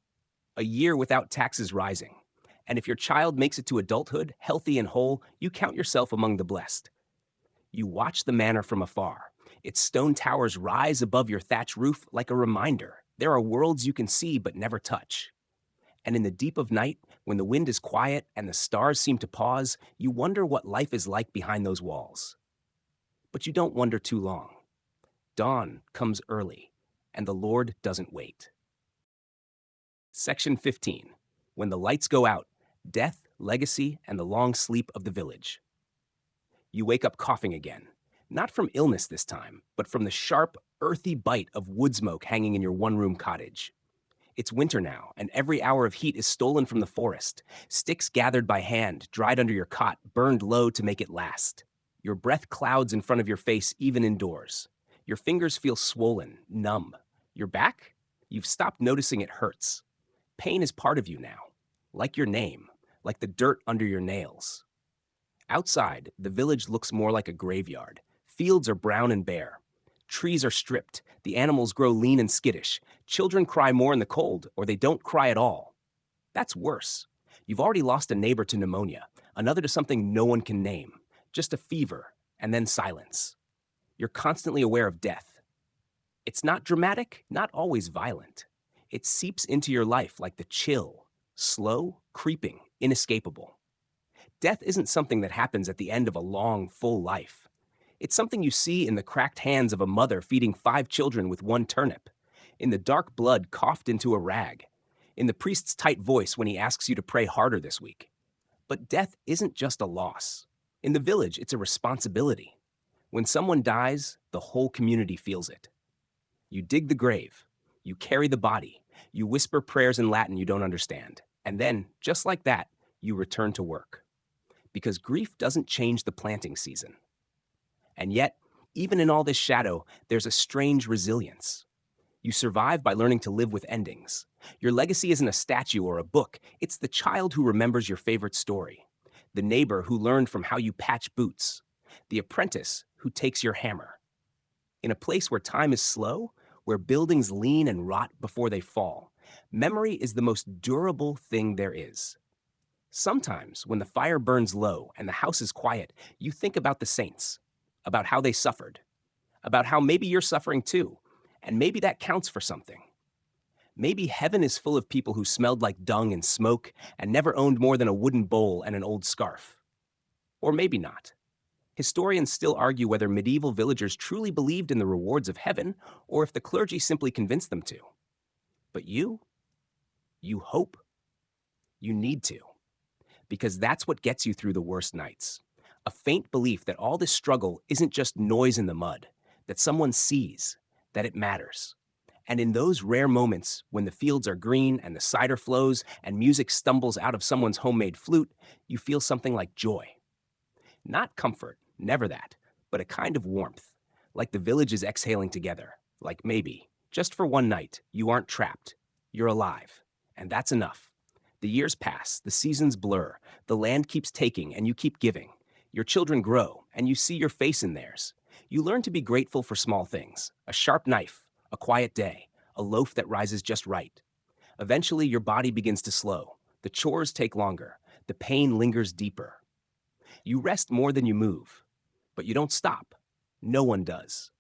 a year without taxes rising. And if your child makes it to adulthood, healthy and whole, you count yourself among the blessed. You watch the manor from afar. Its stone towers rise above your thatch roof like a reminder. There are worlds you can see but never touch. And in the deep of night, when the wind is quiet and the stars seem to pause, you wonder what life is like behind those walls. But you don't wonder too long. Dawn comes early, and the Lord doesn't wait. Section 15. When the lights go out, death, legacy, and the long sleep of the village. You wake up coughing again, not from illness this time, but from the sharp, earthy bite of wood smoke hanging in your one-room cottage. It's winter now, and every hour of heat is stolen from the forest. Sticks gathered by hand, dried under your cot, burned low to make it last. Your breath clouds in front of your face even indoors. Your fingers feel swollen, numb. Your back? You've stopped noticing it hurts. Pain is part of you now, like your name, like the dirt under your nails. Outside, the village looks more like a graveyard. Fields are brown and bare. Trees are stripped. The animals grow lean and skittish. Children cry more in the cold, or they don't cry at all. That's worse. You've already lost a neighbor to pneumonia, another to something no one can name, just a fever, and then silence. You're constantly aware of death. It's not dramatic, not always violent. It seeps into your life like the chill, slow, creeping, inescapable. Death isn't something that happens at the end of a long, full life. It's something you see in the cracked hands of a mother feeding 5 children with 1 turnip, in the dark blood coughed into a rag, in the priest's tight voice when he asks you to pray harder this week. But death isn't just a loss. In the village, it's a responsibility. When someone dies, the whole community feels it. You dig the grave, you carry the body, you whisper prayers in Latin you don't understand, and then, just like that, you return to work. Because grief doesn't change the planting season. And yet, even in all this shadow, there's a strange resilience. You survive by learning to live with endings. Your legacy isn't a statue or a book. It's the child who remembers your favorite story, the neighbor who learned from how you patch boots, the apprentice who takes your hammer. In a place where time is slow, where buildings lean and rot before they fall, memory is the most durable thing there is. Sometimes, when the fire burns low and the house is quiet, you think about the saints, about how they suffered, about how maybe you're suffering too, and maybe that counts for something. Maybe heaven is full of people who smelled like dung and smoke and never owned more than a wooden bowl and an old scarf. Or maybe not. Historians still argue whether medieval villagers truly believed in the rewards of heaven or if the clergy simply convinced them to. But you hope. You need to. Because that's what gets you through the worst nights. A faint belief that all this struggle isn't just noise in the mud, that someone sees, that it matters. And in those rare moments when the fields are green and the cider flows and music stumbles out of someone's homemade flute, you feel something like joy. Not comfort, never that, but a kind of warmth, like the village is exhaling together, like maybe, just for one night, you aren't trapped, you're alive, and that's enough. The years pass, the seasons blur, the land keeps taking and you keep giving. Your children grow, and you see your face in theirs. You learn to be grateful for small things, a sharp knife, a quiet day, a loaf that rises just right. Eventually, your body begins to slow. The chores take longer. The pain lingers deeper. You rest more than you move, but you don't stop. No one does.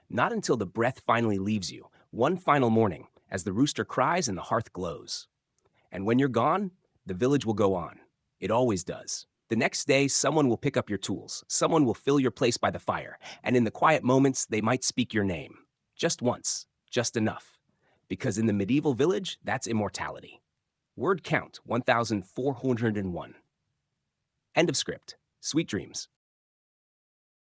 Not until the breath finally leaves you, one final morning, as the rooster cries and the hearth glows. And when you're gone, the village will go on. It always does. The next day, someone will pick up your tools. Someone will fill your place by the fire. And in the quiet moments, they might speak your name. Just once. Just enough. Because in the medieval village, that's immortality. Word count 1,401. End of script. Sweet dreams.